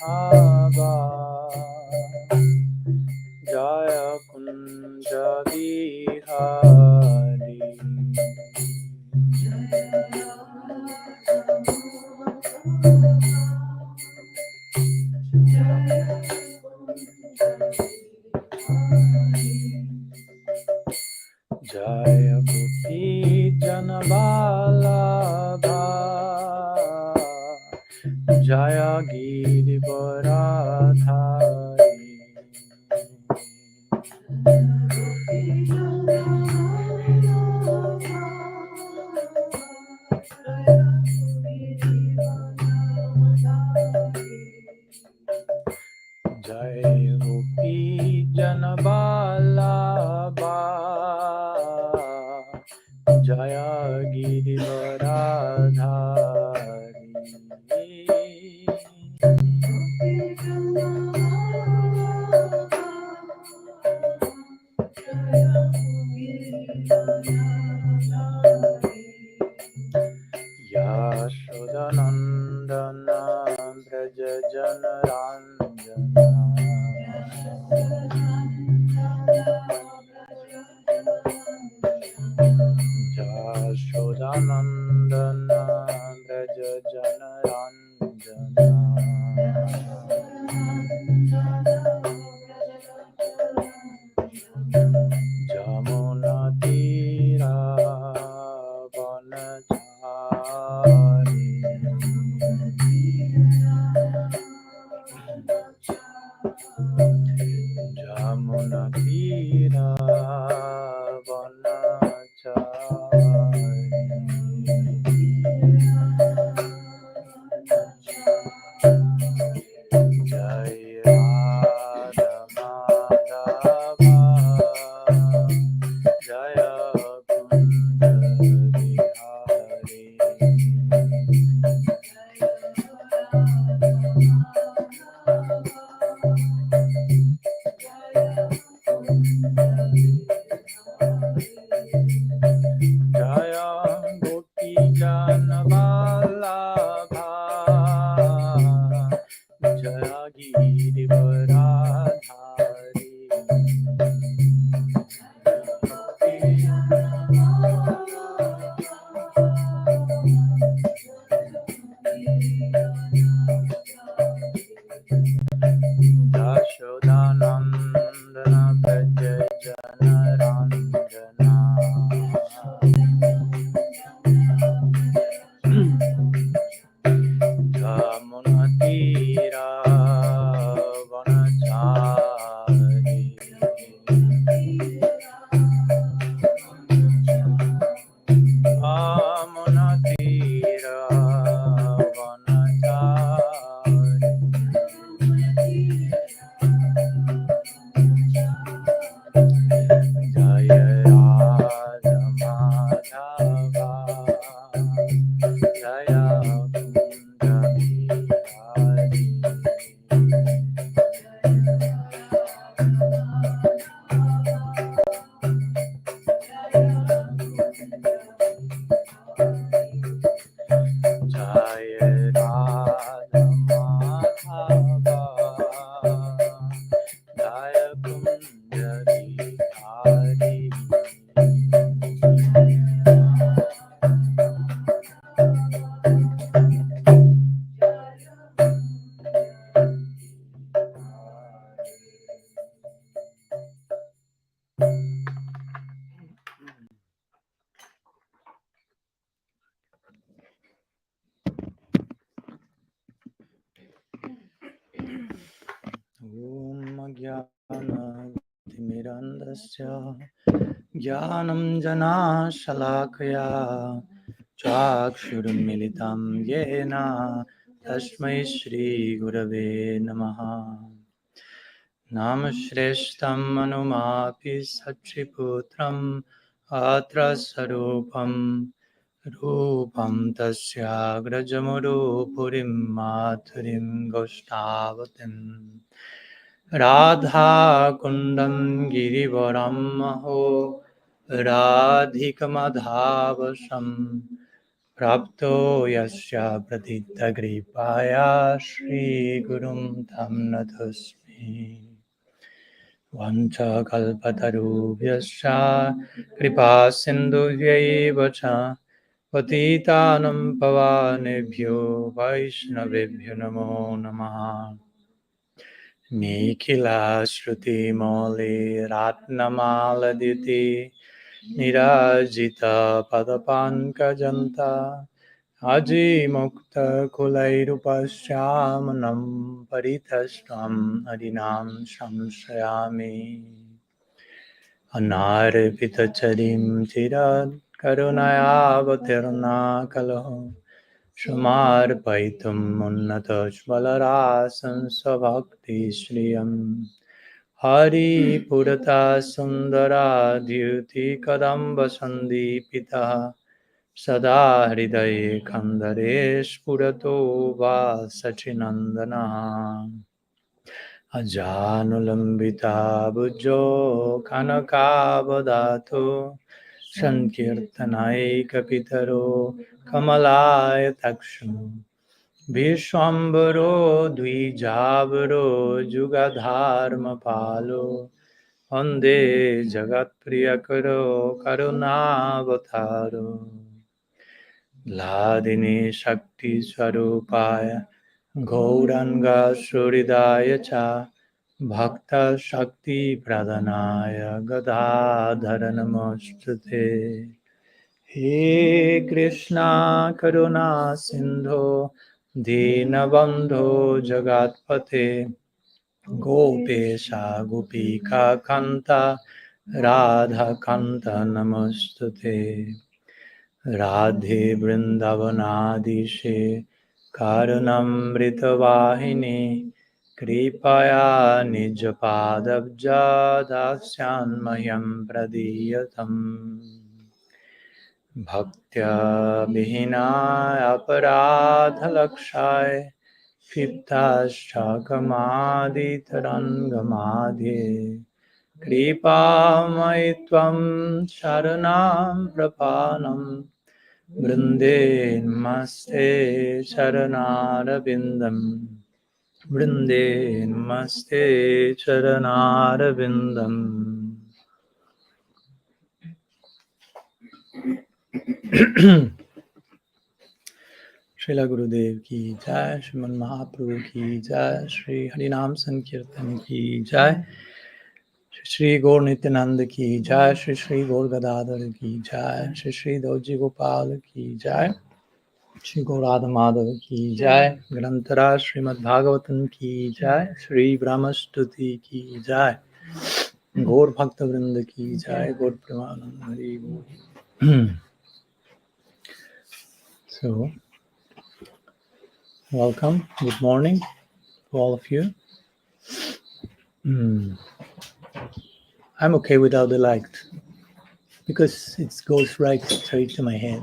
Madhava Jaya Kunja Vihari Jaya Gopi Janavalabha Jaya Girivaradhari Jaya Gopi Janavalabha Jaya Girivaradhari Yashodanandana Braja Janaranjana Yashodanandana Braja Janaranjana Jamuna Tira Vanachari Jamuna Tira Vanachari Jai Radha Madhava Jaya Kunda Bihari Jaya Gopi Janavalabha Jaya Girivaradhari Yashodanandana Braja Janaranjana Yamunatira Vanachari Yamunatira Vanachari Jaya Radha Madhava Jaya Kunda Bihari Jaya Radha Madhava Jaya Kunda Bihari Om Jnana Timirandasya Jnanam Jana Shalakaya Chakshurmilitam Yena Tasmai Shri Gurave Namaha Namashreshtam Manumapi Satriputram Atra Sarupam Rupam Tasya Grajamuru Purim Mathurim Goshtavatim Radha Kundam Girivaram Maho Radhika Madhavasam Prapto yasya pratita gripaya Shri Gurum Tam Natasmi Vancha kalpatarubhyascha kripa sindhuvyaiva cha Patitanam pavanebhyo Vaishnavebhyo namo namaha Nikhila shruti moli ratnamaladiti Nirajita padapankajanta Aji mukta kulairupashyamanam Paritashtam harinam shamshayami Anarpitacharim chirad karunayavatirna kalo Shamarpaitum unnatashvalarasam svabhakti shriyam Hari purata sundara dhyuti kadamba sandipita Sada hridaye kandaresh purato va sachinandana Ajanulambita bujjo kanakavadato Sankirtanai kapitaro kamalaya takshu Vishwambaro dvijavaro jugadharma palo Vande jagat priyakaro karunavataro Vladini Shakti Swarupaya Gauranga Suridaya Cha Bhakta Shakti Pradhanaya Gadadhara Namostute He Krishna Karuna Sindho Dinabandho Jagatpate Gopesha Gopika Kanta Radha Kanta Namostute Radhe Vrindavanadishe Karunamritavahini Kripaya Nijapadabja Dasyan Mayam Pradiyatam Bhaktya Vihina Aparadhalakshay Phiptashakamadhi Tarangamadhi Kripa Maitvam Sharanam Prapanam Vrinde Namaste Charanarabindam Vrinde Namaste Charanarabindam Srila Gurudev ki jai, Sriman Mahaprabhu ki jai, Shri Harinam Sankirtan ki jai, Shri Gaur Nityananda ki jai, Shri Shri Gaur Gadadhar ki jai, Shri Shri Dauji Gopal ki jai, Shri Gaurada Madhava ki jai, Grantara Srimad Bhagavatam ki jai, Shri Brahma-stuti ki jai, Gaur Bhakta Vrinda ki jai, Gaur Premanand Hari Bol. So, welcome, good morning to all of you. I'm okay without the light because it goes right straight to my head.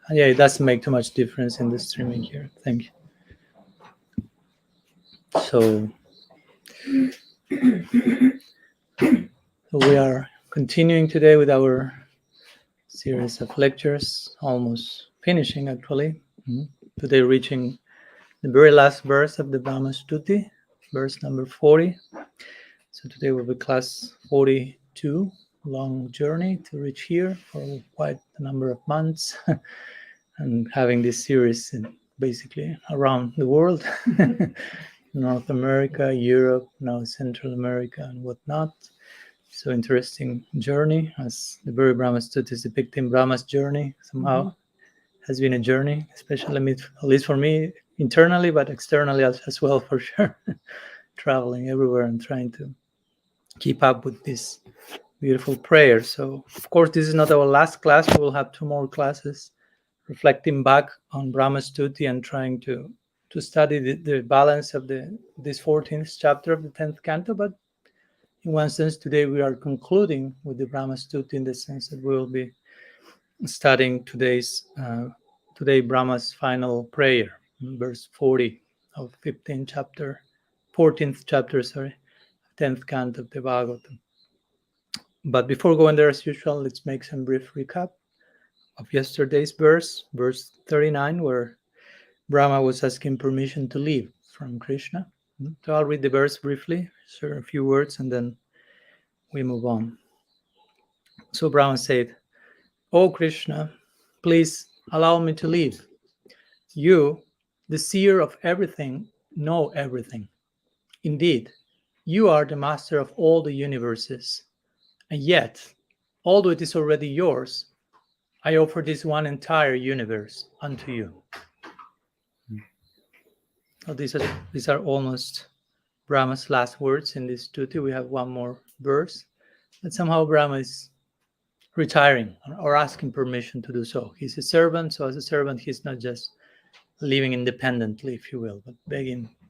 And yeah, it doesn't make too much difference in the streaming here. Thank you. So we are continuing today with our series of lectures, almost finishing actually. Today reaching the very last verse of the Brahma-stuti, verse number 40. So today will be class 42, long journey to reach here for quite a number of months and having this series basically around the world, North America, Europe, now Central America and whatnot. So interesting journey as the very Brahma-stuti is depicting Brahma's journey somehow. Has been a journey, especially at least for me internally, but externally as well for sure. Traveling everywhere and trying to keep up with this beautiful prayer. So, of course, this is not our last class. We will have 2 more classes reflecting back on Brahma-stuti and trying to study the balance of this 14th chapter of the 10th canto. But in one sense, today we are concluding with the Brahma-stuti in the sense that we will be studying today Brahma's final prayer, verse 40 of 14th chapter, 10th canto of the Bhagavatam. But before going there, as usual, let's make some brief recap of yesterday's verse 39, where Brahma was asking permission to leave from Krishna. So I'll read the verse briefly, share a few words, and then we move on. So Brahma said, "O Krishna, please allow me to leave. You, the seer of everything, know everything. Indeed, you are the master of all the universes. And yet, although it is already yours, I offer this one entire universe unto you." So these are almost Brahma's last words in this stuti. We have one more verse, but somehow Brahma is retiring or asking permission to do so. He's a servant, so as a servant, he's not just living independently, if you will, but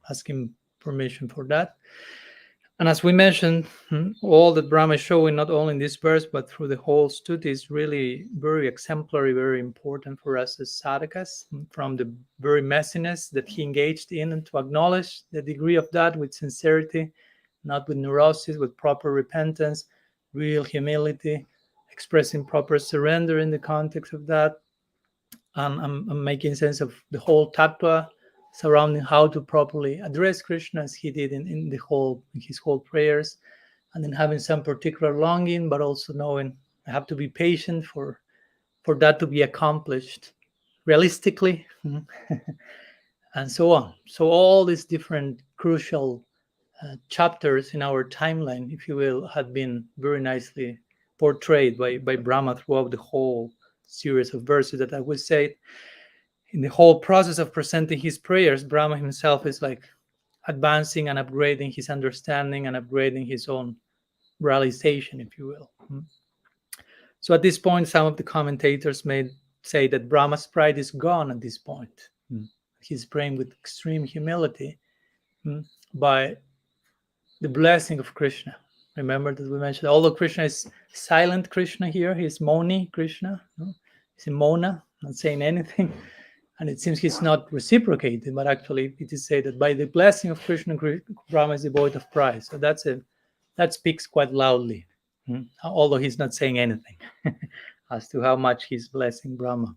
asking permission for that. And as we mentioned, all that Brahma is showing, not only in this verse, but through the whole stuti, is really very exemplary, very important for us as sadhakas, from the very messiness that he engaged in, and to acknowledge the degree of that with sincerity, not with neurosis, with proper repentance, real humility, expressing proper surrender in the context of that. I'm making sense of the whole tattva surrounding how to properly address Krishna, as he did in his whole prayers, and then having some particular longing, but also knowing I have to be patient for that to be accomplished realistically, and so on. So all these different crucial chapters in our timeline, if you will, had been very nicely portrayed by Brahma throughout the whole series of verses that I would say. In the whole process of presenting his prayers, Brahma himself is like advancing and upgrading his understanding and upgrading his own realization, if you will. So at this point, some of the commentators may say that Brahma's pride is gone at this point. He's praying with extreme humility by the blessing of Krishna. Remember that we mentioned, although Krishna is silent Krishna here, he's Moni Krishna. He's in Mona, not saying anything. And it seems he's not reciprocating, but actually it is said that by the blessing of Krishna, Brahma is devoid of pride. So that speaks quite loudly, although he's not saying anything as to how much he's blessing Brahma.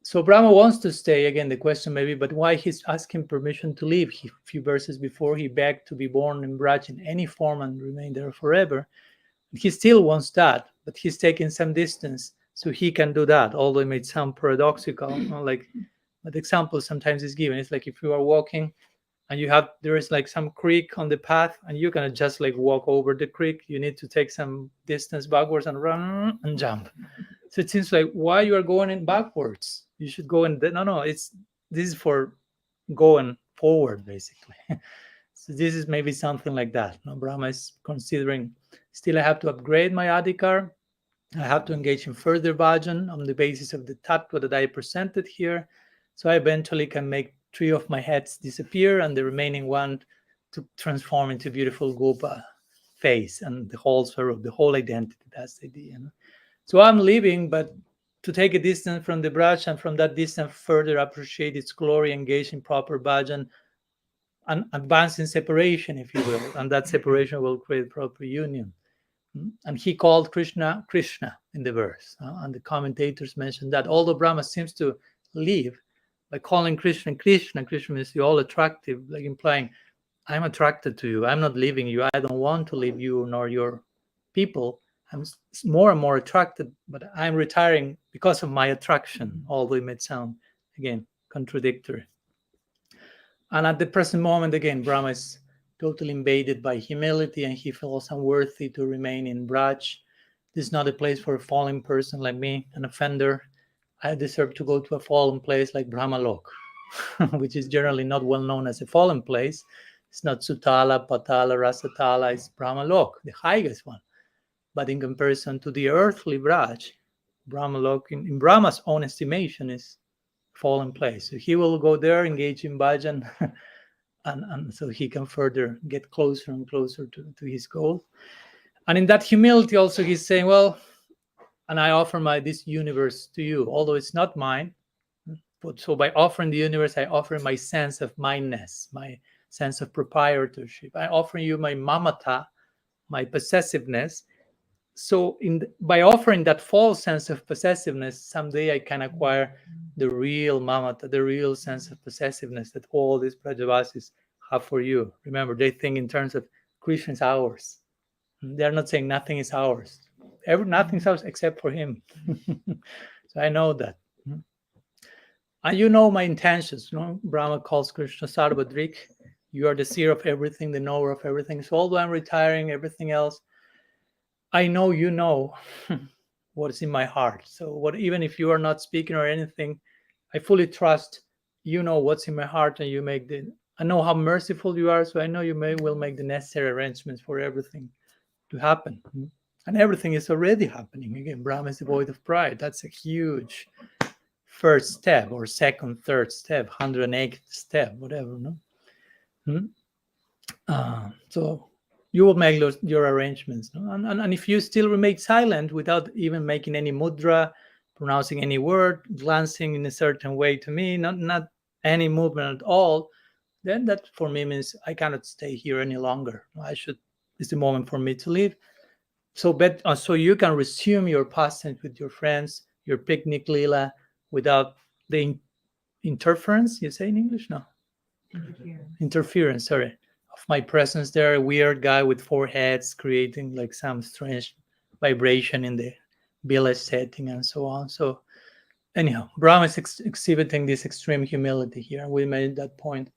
So Brahma wants to stay. Again, the question maybe, but why he's asking permission to leave? A few verses before, he begged to be born in Braj in any form and remain there forever. He still wants that, but he's taking some distance so he can do that, although it may sound paradoxical. Like, but the example sometimes is given. It's like if you are walking and there is like some creek on the path, and you cannot just like walk over the creek. You need to take some distance backwards and run and jump. So it seems like, why you are going in backwards? You should go in. No. This is for going forward, basically. So this is maybe something like that. Brahma is considering, still I have to upgrade my adhikar. I have to engage in further bhajan on the basis of the tattva that I presented here. So I eventually can make 3 of my heads disappear and the remaining one to transform into beautiful Gopa face and the whole swarup, the whole identity. That's the idea. So I'm leaving, but to take a distance from the Braj and from that distance further appreciate its glory, engage in proper bhajan, and advance in separation, if you will. And that separation will create proper union. And he called Krishna Krishna in the verse. And the commentators mentioned that although Brahma seems to leave by calling Krishna Krishna, Krishna means you're all attractive, like implying, I'm attracted to you. I'm not leaving you. I don't want to leave you nor your people. I'm more and more attracted, but I'm retiring because of my attraction, although it may sound, again, contradictory. And at the present moment, again, Brahma is totally invaded by humility, and he feels unworthy to remain in Braj. This is not a place for a fallen person like me, an offender. I deserve to go to a fallen place like Brahmalok, which is generally not well known as a fallen place. It's not Sutala, Patala, Rasatala, it's Brahmalok, the highest one. But in comparison to the earthly Braj, Brahmalok, in Brahma's own estimation, is fallen place. So he will go there, engage in bhajan, and so he can further get closer and closer to his goal. And in that humility also he's saying, well, and I offer this universe to you, although it's not mine. But so by offering the universe, I offer my sense of mineness, my sense of proprietorship. I offer you my mamata, my possessiveness, So by offering that false sense of possessiveness, someday I can acquire the real mamata, the real sense of possessiveness that all these Brajavasis have for you. Remember, they think in terms of Krishna's ours. They're not saying nothing is ours. Nothing's ours except for him. So I know that. And you know my intentions. Brahma calls Krishna Sarvadrik. You are the seer of everything, the knower of everything. So although I'm retiring, everything else, I know you know what is in my heart. So even if you are not speaking or anything, I fully trust you know what's in my heart, and I know how merciful you are, so I know you will make the necessary arrangements for everything to happen. And everything is already happening. Again, Brahma is devoid of pride. That's a huge first step, or second, third step, 108th step, whatever. No. So you will make your arrangements. No? And if you still remain silent without even making any mudra, pronouncing any word, glancing in a certain way to me, not any movement at all, then that for me means I cannot stay here any longer. It's the moment for me to leave. So you can resume your pastime with your friends, your picnic lila, without the interference, you say in English? No. Interference, sorry, of my presence there, a weird guy with 4 heads creating like some strange vibration in the village setting and so on. So anyhow, Brahma is exhibiting this extreme humility here. We made that point.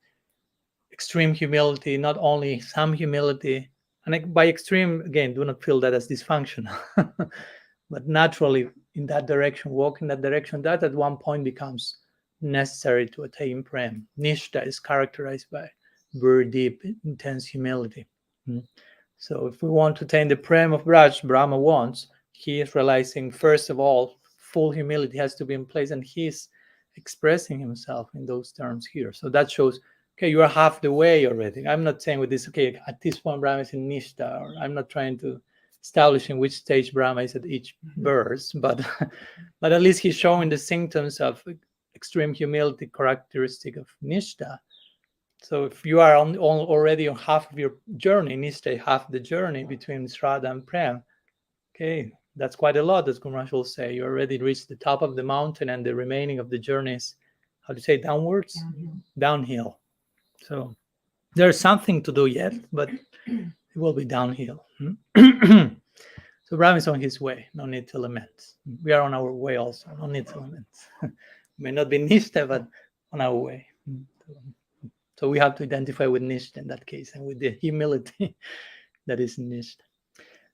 Extreme humility, not only some humility, and by extreme, again, do not feel that as dysfunctional, but naturally in that direction, walk in that direction, that at one point becomes necessary to attain prem. Nishta is characterized by very deep, intense humility. So if we want to attain the prem of Brahma wants, he is realizing, first of all, full humility has to be in place, and he's expressing himself in those terms here. So that shows, okay, you are half the way already. I'm not saying with this, okay, at this point Brahma is in Nishta, or I'm not trying to establish in which stage Brahma is at each verse, but at least he's showing the symptoms of extreme humility characteristic of Nishta. So if you are already on half of your journey, Nishta half the journey between Shraddha and Prem, okay, that's quite a lot, as Gurmash will say. You already reached the top of the mountain, and the remaining of the journey is, how do you say, downwards? Downhill. So there's something to do yet, but it will be downhill. So Brahma is on his way. No need to lament. We are on our way also. No need to lament. May not be Nishta, but on our way. So we have to identify with Nishta in that case, and with the humility that is Nishta.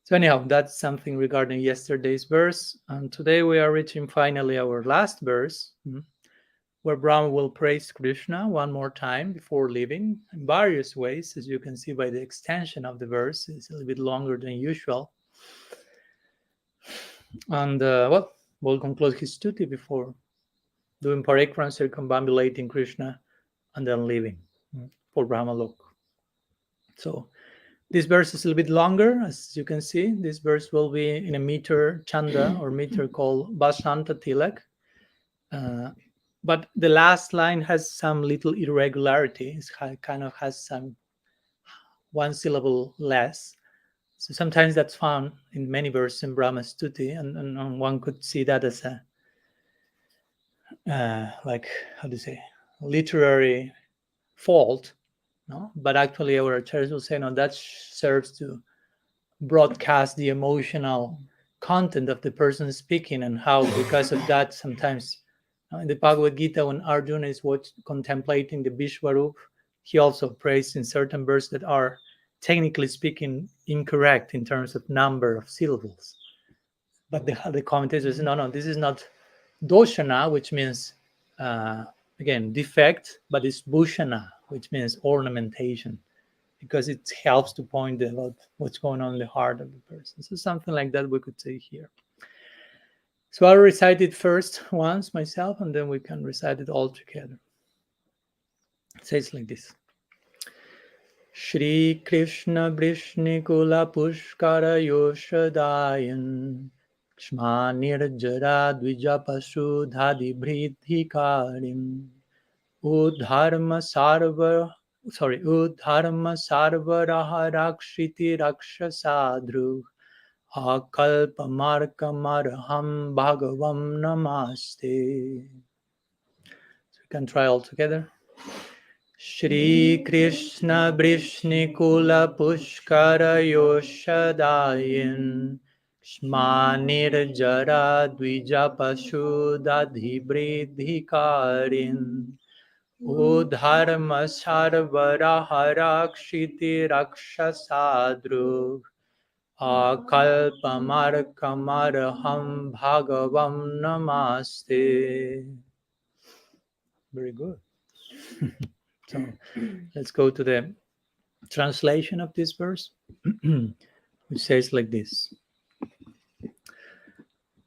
So anyhow, that's something regarding yesterday's verse. And today we are reaching finally our last verse, where Brahma will praise Krishna one more time before leaving in various ways. As you can see by the extension of the verse, it's a little bit longer than usual. And we'll conclude his stuti before doing parikram, circumambulating Krishna, and then leaving for Brahma Lok. So this verse is a little bit longer, as you can see. This verse will be in a meter chanda, or meter called Bashanta Tilak. But the last line has some little irregularity. It kind of has some one syllable less. So sometimes that's found in many verses in Brahma-stuti, and one could see that as a, like, how do you say, literary fault. No? But actually our acharyas will say, no, that serves to broadcast the emotional content of the person speaking, and how because of that sometimes in the Bhagavad Gita, when Arjuna is contemplating the Vishwarup, he also prays in certain verses that are technically speaking incorrect in terms of number of syllables. But the commentators say, no, this is not doshana, which means again defect, but it's bhushana, which means ornamentation, because it helps to point about what's going on in the heart of the person. So something like that we could say here. So I'll recite it first once myself, and then we can recite it all together. It says like this. Shri Krishna Vrishnikula Pushkara Yoshadayan Kshma Nirjara Dvijapasu Dhadi Bhridhikarim Udharma Sarvaraha Rakshiti Rakshasadru Akalpamarkamarham bhagavam namaste. So we can try all together. Shri Krishna Brishnikula Pushkara Yoshadayin Shmanir Jara Dvija Pashudadhi Bridhikarin Udharma Sarvara Harakshiti Rakshasadru Akalpamarkamarham Bhagavam Namaste. Very good. So let's go to the translation of this verse, which says like this.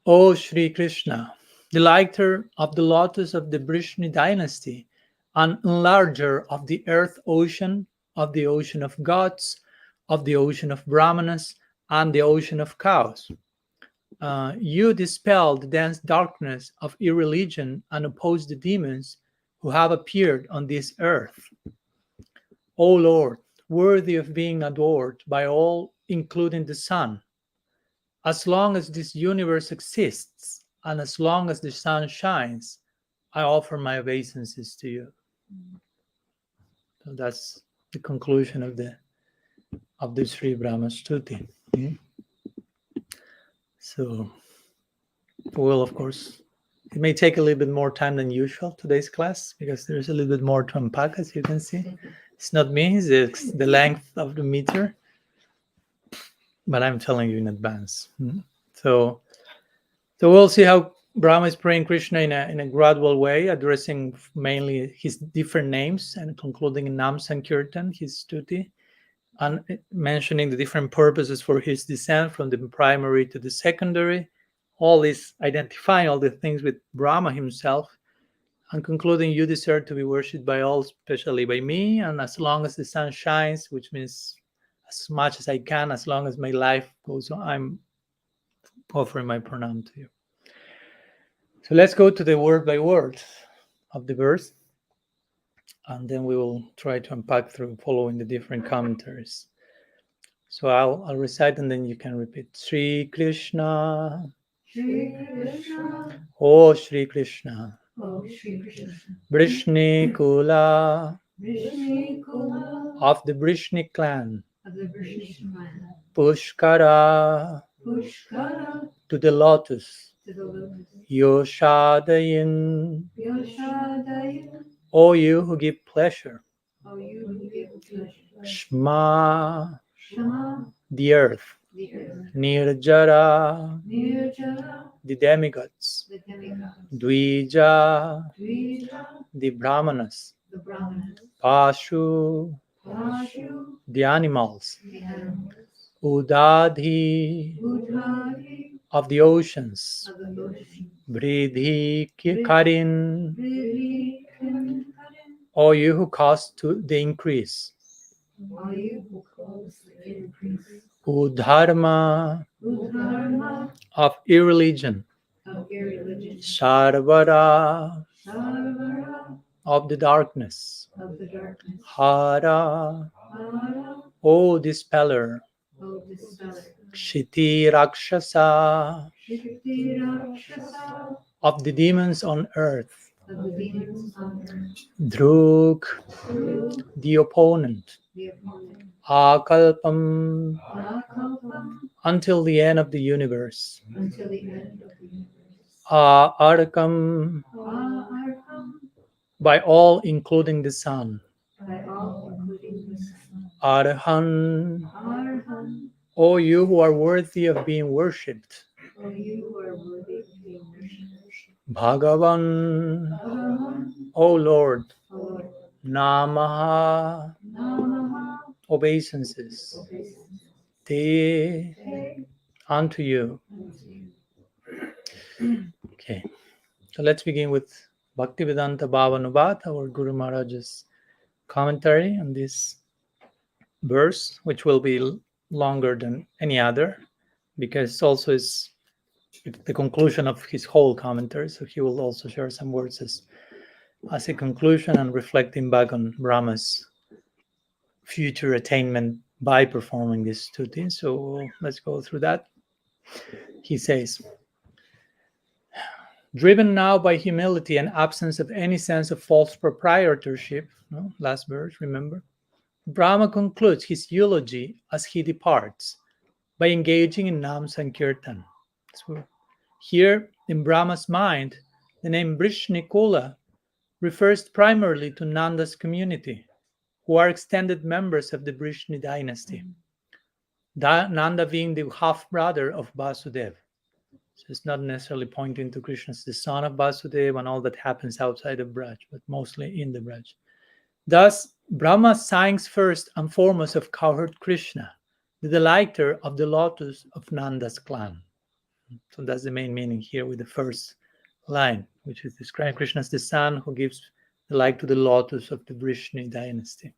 O Sri Krishna, the lighter of the lotus of the Vrishni dynasty, and enlarger of the earth ocean, of the ocean of gods, of the ocean of brahmanas, and the ocean of cows. You dispel the dense darkness of irreligion and oppose the demons who have appeared on this earth. O Lord, worthy of being adored by all, including the sun, as long as this universe exists and as long as the sun shines, I offer my obeisances to you. So that's the conclusion of the Sri Brahma-stuti. So, well, of course, it may take a little bit more time than usual today's class because there's a little bit more to unpack, as you can see. It's not me, it's the length of the meter, but I'm telling you in advance. So we'll see how Brahma is praying Krishna in a gradual way, addressing mainly his different names and concluding in Nam Sankirtan, his stuti, and mentioning the different purposes for his descent from the primary to the secondary. All this identifying all the things with Brahma himself, and concluding, you deserve to be worshipped by all, especially by me, and as long as the sun shines, which means as much as I can, as long as my life goes on, I'm offering my pranam to you. So let's go to the word by word of the verse, and then we will try to unpack through following the different commentaries. So I'll recite and then you can repeat. Sri Krishna. Shri Krishna. Oh Sri Krishna. Oh Shri Krishna. Vrishni Kula. Vrishni Kula. Of the Vrishni clan. Of the Vrishni clan. Pushkara. Pushkara. To the lotus. To the lotus. Yoshadayin. Yoshadayin. O you who give pleasure. O you who give pleasure. Shma. Shema. The earth. The earth. Nirjara. Nirjara. The demigods. The demigods. Dvija. Dvija. The brahmanas. The brahmanas. Pashu. Pashu. The animals. The animals. Udadhi. Udhari. Of the oceans. Of the ocean. Bridhi Karin. Bridhi Karin. O you who cause to the increase. O you who cause the increase. Udharma. Udharma. Of irreligion. Of irreligion. Sarvara. Sarvara. Of the darkness. Of the darkness. Hara. Hara. O dispeller. O dispeller. Kshiti Rakshasa. Shakti Rakshasa. Of the demons on earth. Of the demons on earth. Druk. Through The opponent. the opponent. Akalpam. Akalpam. Until the end of the universe. Until the end of the universe. Arkam. Arham. By all, including the sun. By all, including the sun. Arhan. Arham. O you who are worthy of being worshipped. O you who are worthy of being worshipped. Bhagavan. Bhagavan. O Lord. O Lord. Namaha. Namaha. Obeisances. Obeisance. Te. Te. Unto you. Unto you. Okay. So let's begin with Bhaktivedanta Bhavanubhat, our Guru Maharaj's commentary on this verse, which will be longer than any other, because also is the conclusion of his whole commentary. So he will also share some words as a conclusion and reflecting back on Brahma's future attainment by performing this stuti. So let's go through that. He says, driven now by humility and absence of any sense of false proprietorship, no? Last verse, remember? Brahma concludes his eulogy as he departs by engaging in Nam Sankirtan. So here, in Brahma's mind, the name Vrishnikula refers primarily to Nanda's community, who are extended members of the Vrishni dynasty, Nanda being the half-brother of Vasudeva. So it's not necessarily pointing to Krishna as the son of Vasudeva and all that happens outside of Braj, but mostly in the Braj. Thus, Brahma sings first and foremost of cowherd Krishna, the delighter of the lotus of Nanda's clan. So that's the main meaning here with the first line, which is describing Krishna as the son who gives the light to the lotus of the Vrishni dynasty.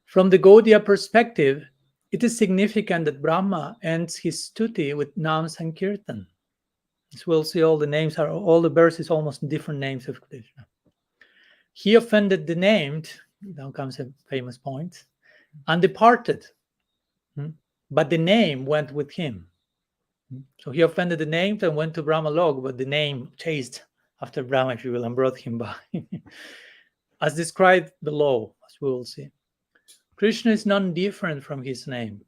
From the Gaudiya perspective, it is significant that Brahma ends his stuti with Nam Sankirtan. As we'll see, all the verses almost different names of Krishna. He offended the named, now comes a famous point, and departed. But the name went with him. So he offended the named and went to Brahma Lok, but the name chased after Brahma, if you will, and brought him by. As described below, as we will see. Krishna is none different from his name,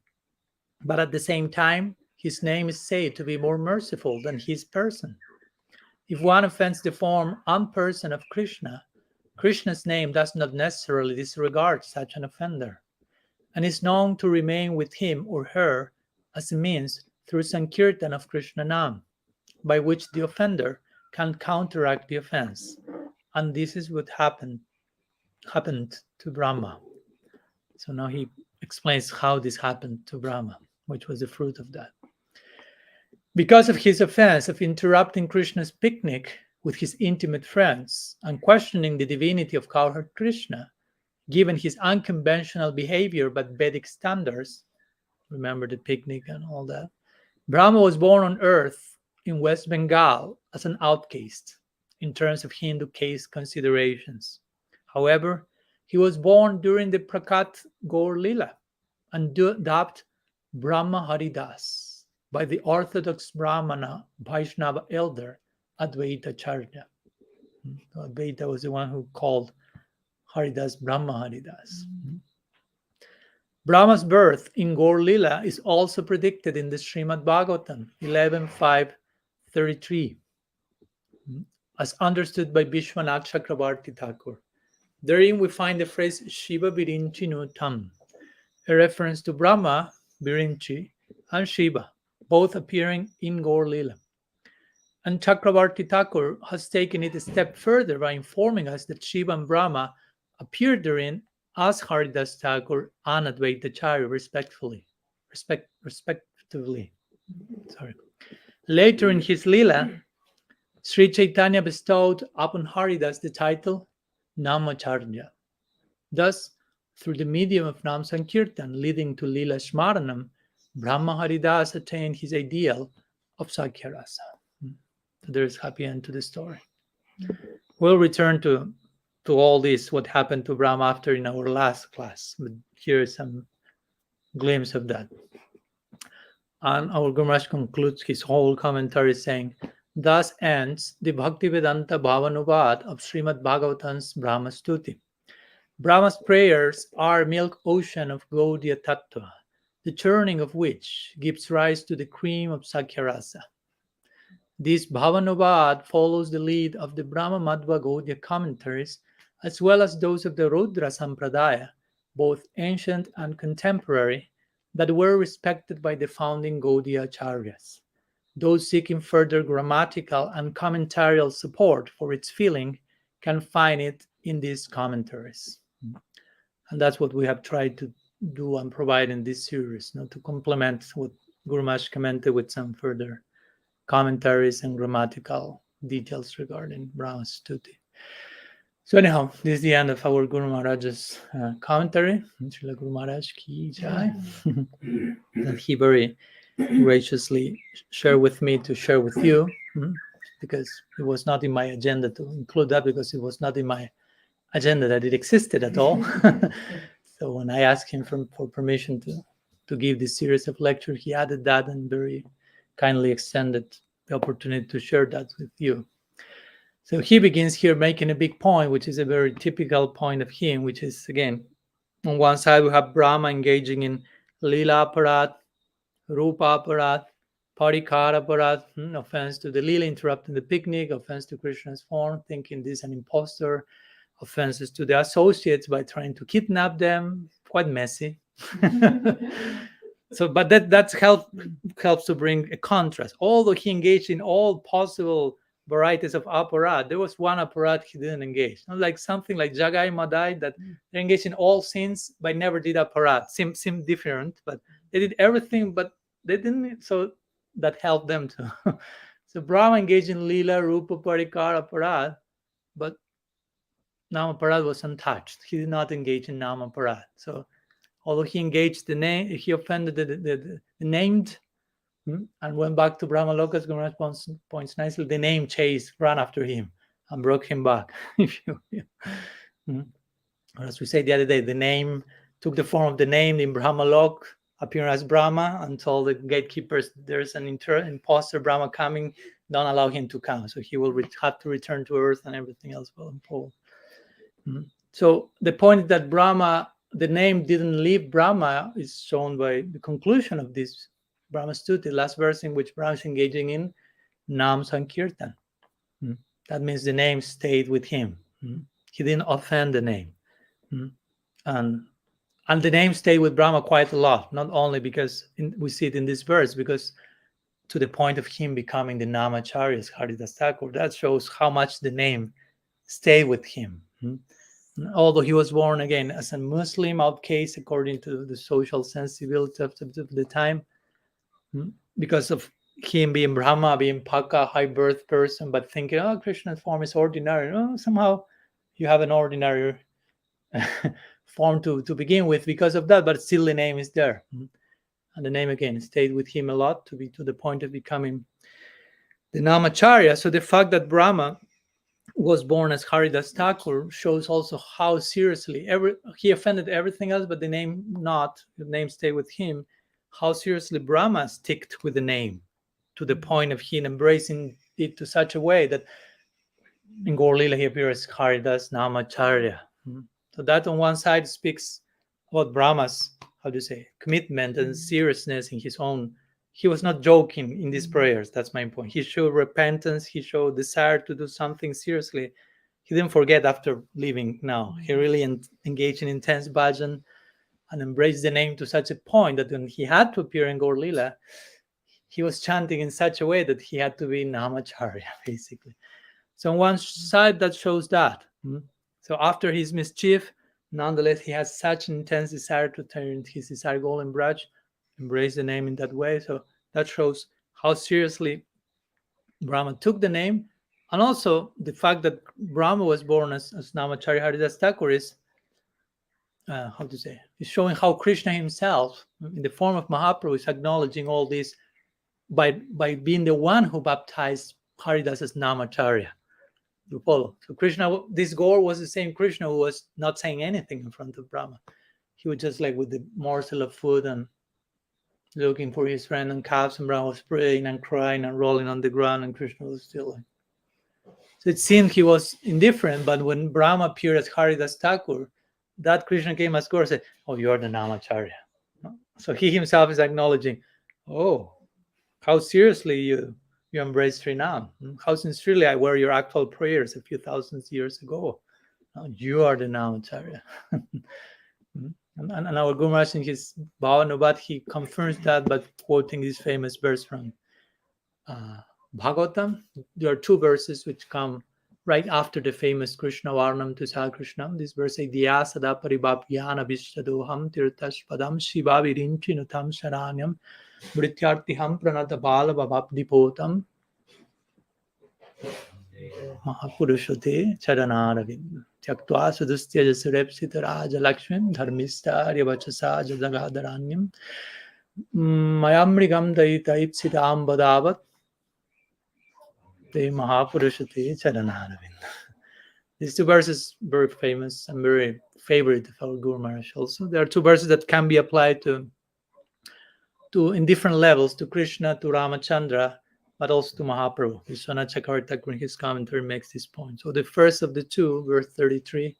but at the same time, his name is said to be more merciful than his person. If one offends the form and person of Krishna, Krishna's name does not necessarily disregard such an offender, and is known to remain with him or her as a means through Sankirtan of Krishna Nam, by which the offender can counteract the offense. And this is what happened to Brahma. So now he explains how this happened to Brahma, which was the fruit of that. Because of his offense of interrupting Krishna's picnic with his intimate friends and questioning the divinity of cowherd Krishna, given his unconventional behavior by Vedic standards, remember the picnic and all that, Brahma was born on earth in West Bengal as an outcast in terms of Hindu caste considerations. However, he was born during the Prakat Gaur Lila and dubbed Brahma Haridas by the orthodox Brahmana Vaishnava elder Advaita Charya. Advaita was the one who called Haridas Brahma Haridas. Brahma's birth in Gaur Lila is also predicted in the Srimad Bhagavatam 11.5.33, as understood by Vishwanath Chakravarti Thakur. Therein we find the phrase Shiva Virinchinu Tam, a reference to Brahma, Virinchi, and Shiva, both appearing in Gaur Lila. And Chakravarti Thakur has taken it a step further by informing us that Shiva and Brahma appeared therein as Haridas Thakur and Advaita Charya, respectively. Later in his Lila, Sri Chaitanya bestowed upon Haridas the title Namacharya. Thus, through the medium of Nam Sankirtan leading to Lila Shmaranam, Brahma Haridas attained his ideal of Sakhyarasa. So there is happy end to the story. We'll return to all this, what happened to Brahma after in our last class, but here is some glimpse of that. And our Guru Maharaj concludes his whole commentary saying, thus ends the Bhaktivedanta Bhavanuvad of Srimad Bhagavatam's Brahma-stuti. Brahma's prayers are milk ocean of Gaudiya Tattva, the churning of which gives rise to the cream of Sakhyarasa. This Bhavanuvad follows the lead of the Brahma Madhva Gaudiya commentaries, as well as those of the Rudra Sampradaya, both ancient and contemporary, that were respected by the founding Gaudiya Acharyas. Those seeking further grammatical and commentarial support for its feeling can find it in these commentaries. And that's what we have tried to do and provide in this series, to complement what Guru Maharaj commented with some further commentaries and grammatical details regarding Brahma-stuti. So anyhow, this is the end of our Guru Maharaj's commentary. Srila Guru Maharaj ki jai. That he very graciously shared with me to share with you, because it was not in my agenda to include that, because it was not in my agenda that it existed at all. So when I asked him for permission to to give this series of lectures, he added that and very kindly extended the opportunity to share that with you. So he begins here making a big point, which is a very typical point of him, which is, again, on one side we have Brahma engaging in Lila Aparat, Rupa Aparat, Parikara Aparat, offense to the Lila, interrupting the picnic, offense to Krishna's form, thinking this is an imposter, offenses to the associates by trying to kidnap them, quite messy. So, but that helps to bring a contrast. Although he engaged in all possible varieties of aparat, there was one aparat he didn't engage. Not like something like Jagai Madai, that they engaged in all sins but never did aparat. Seem different, but they did everything, but they didn't. So that helped them too. So Brahma engaged in Lila, Rupa, Parikar, aparat, but Namaparad was untouched. He did not engage in Namaparad. So although he engaged the name, he offended the named, and went back to Brahma Loka's Guru points nicely, the name chase ran after him and broke him back. If you, or as we said the other day, the name took the form of the name in Brahma Lok, appearing as Brahma, and told the gatekeepers there's an imposter Brahma coming, don't allow him to come. So he will have to return to earth and everything else will unfold. So the point is that Brahma, the name didn't leave Brahma, is shown by the conclusion of this Brahma-stuti, last verse in which Brahma is engaging in Nam Sankirtan. That means the name stayed with him. He didn't offend the name. And the name stayed with Brahma quite a lot, not only because we see it in this verse, because to the point of him becoming the Namacharyas, Haridas Thakur, that shows how much the name stayed with him. Although he was born again as a Muslim outcase according to the social sensibility of the time, because of him being Brahma, being Paka, high birth person, but thinking, oh, Krishna's form is ordinary. Oh, somehow you have an ordinary form to begin with because of that, but still the name is there. And the name again stayed with him a lot to the point of becoming the Namacharya. So the fact that Brahma was born as Haridas Thakur shows also how seriously he offended everything else, but the name stayed with him. How seriously Brahma sticked with the name, to the point of him embracing it to such a way that in Gaur Lila he appears as Haridas Namacharya. So that on one side speaks about Brahma's, commitment and seriousness in his own. He was not joking in these prayers. That's my point. He showed repentance. He showed desire to do something seriously. He didn't forget after leaving now. He really engaged in intense bhajan and embraced the name to such a point that when he had to appear in Gaur Lila, he was chanting in such a way that he had to be Namacharya, basically. So on one side, that shows that. So after his mischief, nonetheless, he has such an intense desire to turn his desire golden braj, embrace the name in that way. So that shows how seriously Brahma took the name. And also the fact that Brahma was born as Namacharya Haridas Thakur is, is showing how Krishna himself, in the form of Mahaprabhu, is acknowledging all this by being the one who baptized Haridas as Namacharya. You follow? So Krishna, this Gaur was the same Krishna who was not saying anything in front of Brahma. He was just like with the morsel of food and looking for his friend and calves, and Brahma was praying and crying and rolling on the ground, and Krishna was still like. So it seemed he was indifferent, but when Brahma appeared as Haridas Thakur, that Krishna came as Gaur and said, oh, you are the Namacharya. So he himself is acknowledging, oh, how seriously you embrace Srinam. How sincerely I wear your actual prayers a few thousand years ago. You are the Namacharya. And our Guru Maharaj in his Bhavanubat, he confirms that by quoting this famous verse from Bhagavatam. There are two verses which come right after the famous Krishna Varnam to Sa Krishnam. This verse says, Diya sada paribhapyana vishtadoham tirtashpadam shiva virinchinutam sharanyam vrityartiham pranata bala bhavapdipotam Mahapurushate charanaravind tyaktva sudustya jasarepsita raja lakshmin dharmistarya vachasa jadagadharanyam mayamrigam daita ipsitam badavat te Mahapurushate charanaravind. These two verses very famous and very favorite of our Guru Maharaj also. There are two verses that can be applied to in different levels, to Krishna, to Ramachandra, but also to Mahaprabhu. Vishwanath Chakravarti Thakur in his commentary makes this point. So the first of the two, verse 33,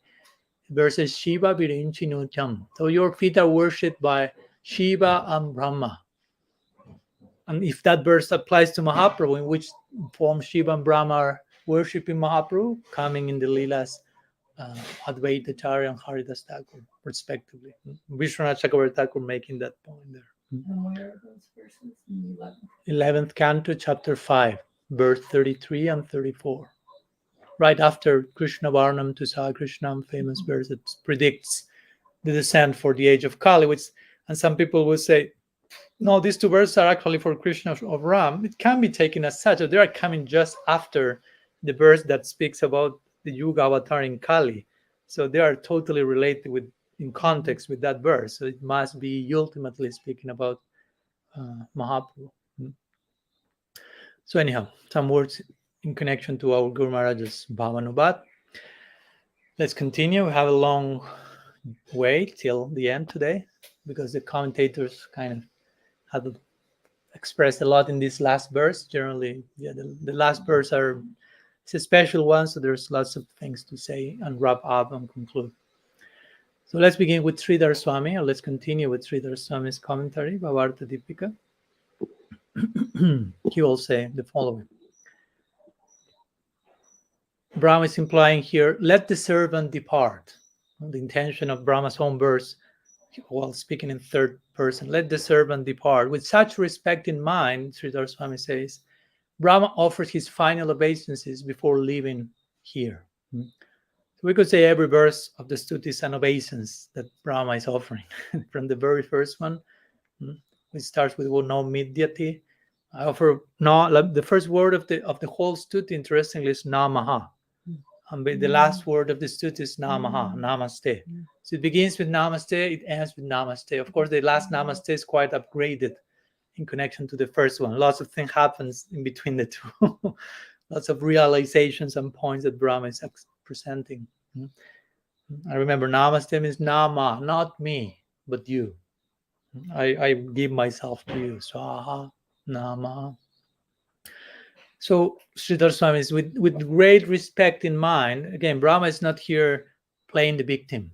verses Shiva Virinchi Nutyam. So your feet are worshipped by Shiva and Brahma. And if that verse applies to Mahaprabhu, in which form Shiva and Brahma are worshipping Mahaprabhu, coming in the Leelas, Advaita Acharya and Haridas Thakur, respectively. Vishwanath Chakravarti Thakur making that point there. And where are those verses? In 11th canto, chapter 5, verse 33 and 34. Right after Krishna Varnam to Sa Krishnam, famous verse that predicts the descent for the age of Kali, and some people will say, no, these two verses are actually for Krishna of Ram. It can be taken as such. They are coming just after the verse that speaks about the Yuga avatar in Kali. So they are totally related in context with that verse. So it must be ultimately speaking about Mahaprabhu. So anyhow, some words in connection to our Guru Maharaj's Bhavanubat. Let's continue. We have a long way till the end today because the commentators kind of have expressed a lot in this last verse. Generally, the last verse it's a special one, so there's lots of things to say and wrap up and conclude. So let's begin with Sridhar Swami, or let's continue with Sridhar Swami's commentary, Bhavarta Deepika. He will say the following. Brahma is implying here, let the servant depart. The intention of Brahma's own verse, while speaking in third person, let the servant depart. With such respect in mind, Sridhar Swami says, Brahma offers his final obeisances before leaving here. So we could say every verse of the stuti is an obeisance that Brahma is offering. From the very first one, it starts with no midyati. I offer the first word of the whole stuti, interestingly, is namaha. And the last word of the stuti is namaha, namaste. So it begins with namaste, it ends with namaste. Of course, the last namaste is quite upgraded in connection to the first one. Lots of things happens in between the two. Lots of realizations and points that Brahma is presenting. I remember namaste means nama, not me, but you. I give myself to you. Swaha, nama. So Sridhar Swami is with great respect in mind. Again, Brahma is not here playing the victim.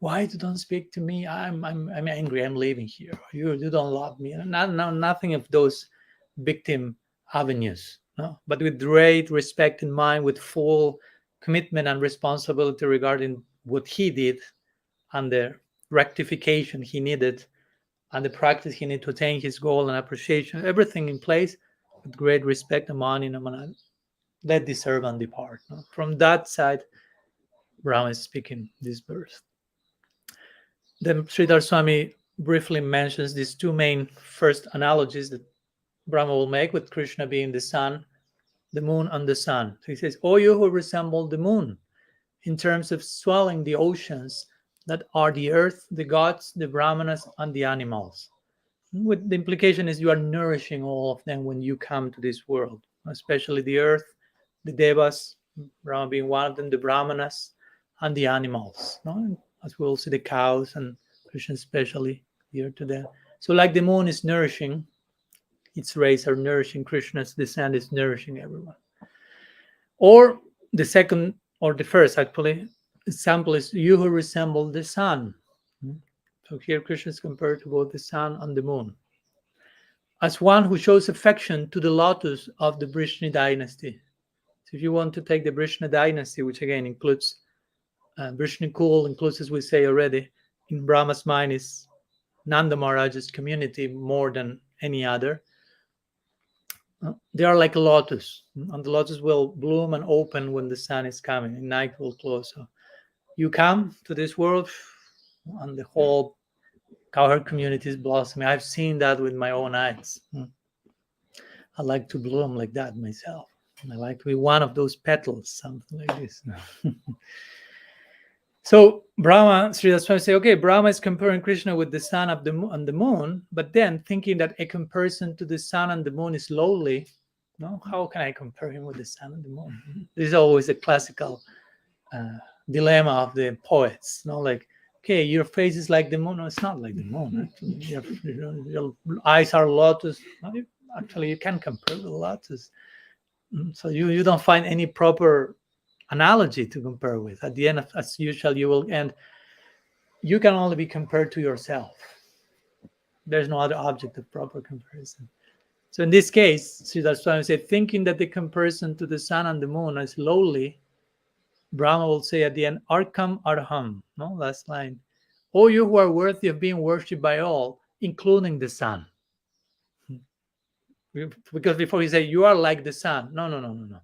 Why you don't speak to me? I'm angry. I'm leaving here. You don't love me. Nothing of those victim avenues. No, but with great respect in mind, with full commitment and responsibility regarding what he did and the rectification he needed and the practice he needed to attain his goal and appreciation. Everything in place with great respect and money. Let the servant depart. No? From that side, Brahma is speaking this verse. Then Sridhar Swami briefly mentions these two main first analogies that Brahma will make, with Krishna being the sun, the moon, and the sun. So he says, "O you who resemble the moon in terms of swelling the oceans that are the earth, the gods, the brahmanas, and the animals." With the implication is you are nourishing all of them when you come to this world, especially the earth, the devas, Brahma being one of them, the brahmanas, and the animals. No? As we will see, the cows and Krishna especially here to them. So like the moon is nourishing, its rays are nourishing Krishna's descent is nourishing everyone. Or the second, or the first actually, example is you who resemble the sun. So here Krishna is compared to both the sun and the moon. As one who shows affection to the lotus of the Vrishni dynasty. So if you want to take the Vrishni dynasty, which again includes Vrishni Kul, includes, as we say already, in Brahma's mind is Nanda Maharaj's community more than any other. They are like a lotus, and the lotus will bloom and open when the sun is coming, and night will close. So you come to this world, and the whole cowherd community is blossoming. I've seen that with my own eyes. I like to bloom like that myself. I like to be one of those petals, something like this. So Brahma, Sridhar Swami say, okay, Brahma is comparing Krishna with the sun of and the moon, but then thinking that a comparison to the sun and the moon is lowly. No, how can I compare him with the sun and the moon? This is always a classical dilemma of the poets. No, like, okay, your face is like the moon. No, it's not like the moon. Actually, your eyes are lotus. No, actually, you can compare with lotus. So you don't find any proper analogy to compare with. At the end, as usual, you will end. You can only be compared to yourself. There's no other object of proper comparison. So in this case, Sridhar Swami said, thinking that the comparison to the sun and the moon is lowly, Brahma will say at the end, Arkam Arham, no, last line. O you who are worthy of being worshipped by all, including the sun. Because before he said, you are like the sun. No.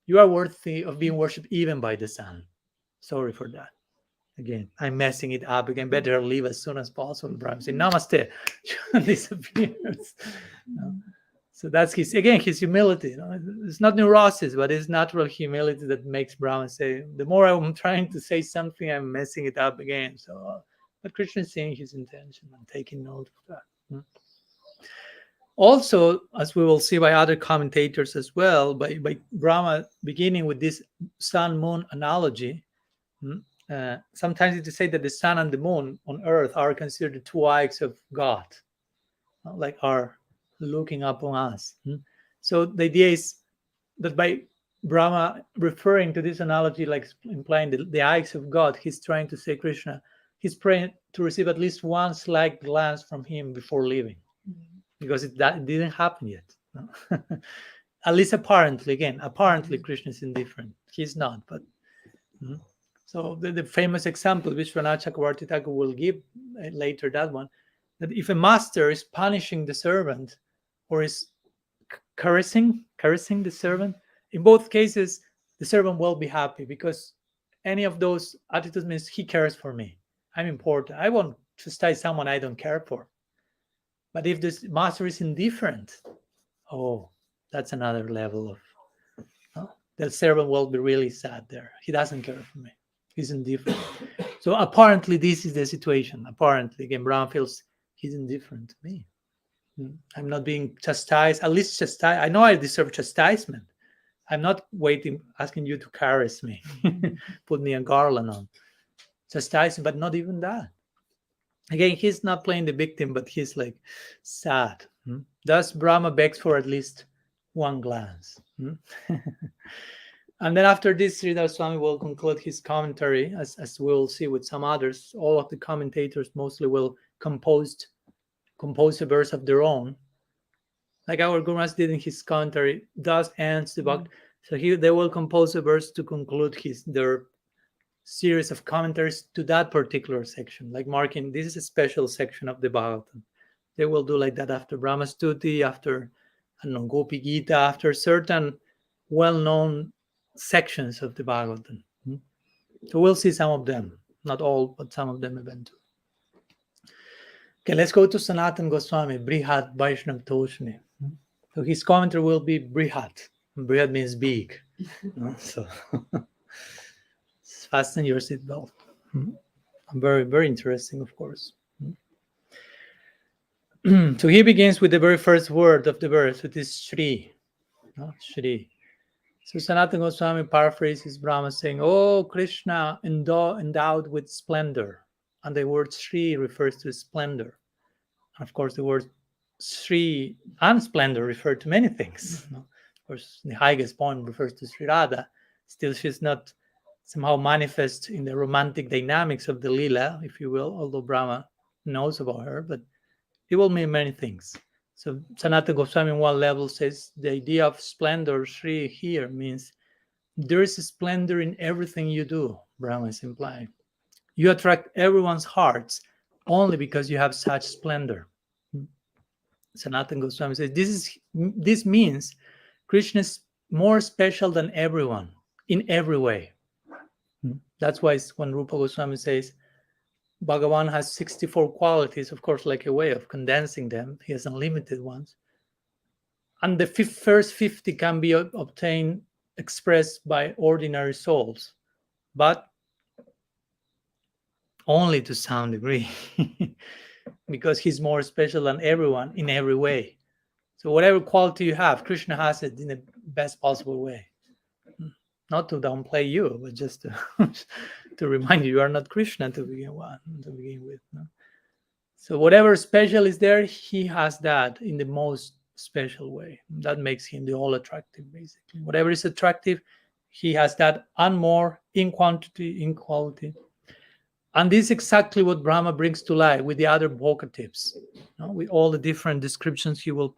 You are worthy of being worshipped even by the sun. Sorry for that. Again, I'm messing it up again. Better leave as soon as possible. Brahma said, Namaste. Disappears. No? So that's his humility. It's not neurosis, but it's natural humility that makes Brahma say, the more I'm trying to say something, I'm messing it up again. So, but Krishna is seeing his intention and taking note of that. Also, as we will see by other commentators as well, by Brahma beginning with this sun-moon analogy, sometimes it is said that the sun and the moon on earth are considered the two eyes of God, like are looking upon us. So the idea is that by Brahma referring to this analogy, like implying the eyes of God, he's trying to say Krishna, he's praying to receive at least one slight glance from him before leaving, because it didn't happen yet. No? At least apparently, Krishna is indifferent. He's not, but so the famous example which Vishwanath Chakravarti Thakur will give later, that one, that if a master is punishing the servant or is caressing the servant, in both cases the servant will be happy, because any of those attitudes means he cares for me, I'm important. I won't chastise someone I don't care for. But if this master is indifferent, that's another level of the servant will be really sad there. He doesn't care for me, he's indifferent. So apparently this is the situation. Apparently, again, Brahma feels he's indifferent to me. I'm not being chastised. At least chastised. I know I deserve chastisement. I'm not asking you to caress me, put me a garland on, chastising, but not even that. Again, he's not playing the victim, but he's like sad. Thus, Brahma begs for at least one glance. And then after this, Sridhar Swami will conclude his commentary, as we'll see with some others. All of the commentators mostly will compose a verse of their own, like our Guru Maharaj did in his commentary. Thus ends the Bhakti. So they will compose a verse to conclude their series of commentaries to that particular section, like marking this is a special section of the Bhagavatam. They will do like that after Brahma-stuti, after Gopi Gita, after certain well-known sections of the Bhagavatam. So we'll see some of them, not all, but some of them eventually. Okay, let's go to Sanatan Goswami, Brihat Vaishnav Toshni. So his commentary will be Brihat. Brihat means big. So fasten your seatbelt. Very, very interesting, of course. So he begins with the very first word of the verse, which is Shri. Shri. So Sanatana Goswami paraphrases Brahma saying, "Oh Krishna, endowed with splendor." And the word Shri refers to splendor. And of course, the word Shri and splendor refer to many things. Of course, the highest point refers to Sri Radha. Still, she's not somehow manifest in the romantic dynamics of the Leela, if you will, although Brahma knows about her, but it will mean many things. So Sanatana Goswami in one level says the idea of splendor, Shri, here means there is a splendor in everything you do, Brahma is implying. You attract everyone's hearts only because you have such splendor. Sanatana Goswami says this means Krishna is more special than everyone in every way. That's why when Rupa Goswami says Bhagavan has 64 qualities, of course, like a way of condensing them. He has unlimited ones. And the first 50 can be obtained, expressed by ordinary souls, but only to some degree, because he's more special than everyone in every way. So whatever quality you have, Krishna has it in the best possible way. Not to downplay you, but just to to remind you are not Krishna to begin with. No? So whatever special is there, he has that in the most special way. That makes him the all attractive, basically. Whatever is attractive, he has that and more in quantity, in quality. And this is exactly what Brahma brings to light with the other vocatives. With all the different descriptions he will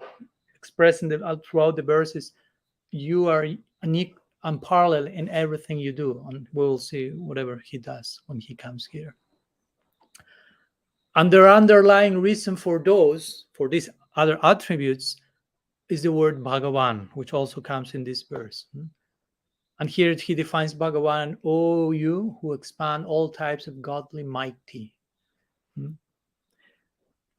express throughout the verses. You are unique and parallel in everything you do. And we will see whatever he does when he comes here. And the underlying reason for these other attributes, is the word Bhagavan, which also comes in this verse. And here he defines Bhagavan, O you who expand all types of godly mighty. And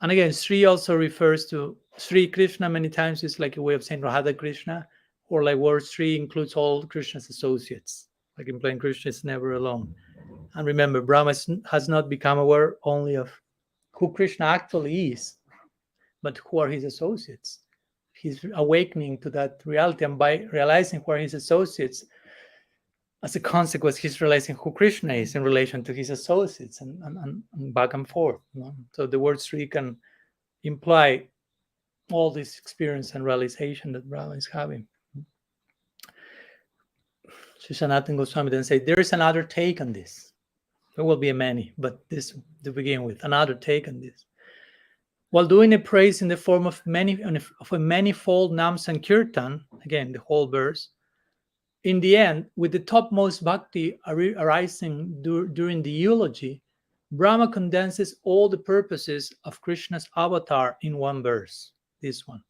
again, Sri also refers to Sri Krishna many times. It's like a way of saying Radha Krishna, or like word Sri includes all Krishna's associates. Like in plain Krishna is never alone. And remember, Brahma has not become aware only of who Krishna actually is, but who are his associates. He's awakening to that reality, and by realizing who are his associates, as a consequence, he's realizing who Krishna is in relation to his associates, and back and forth. So the word Sri can imply all this experience and realization that Brahma is having. Sanatana Goswami then said, there is another take on this. There will be many, but this to begin with, another take on this. While doing a praise in the form of a manifold nam sankirtan, again the whole verse, in the end, with the topmost bhakti arising during the eulogy, Brahma condenses all the purposes of Krishna's avatar in one verse, this one.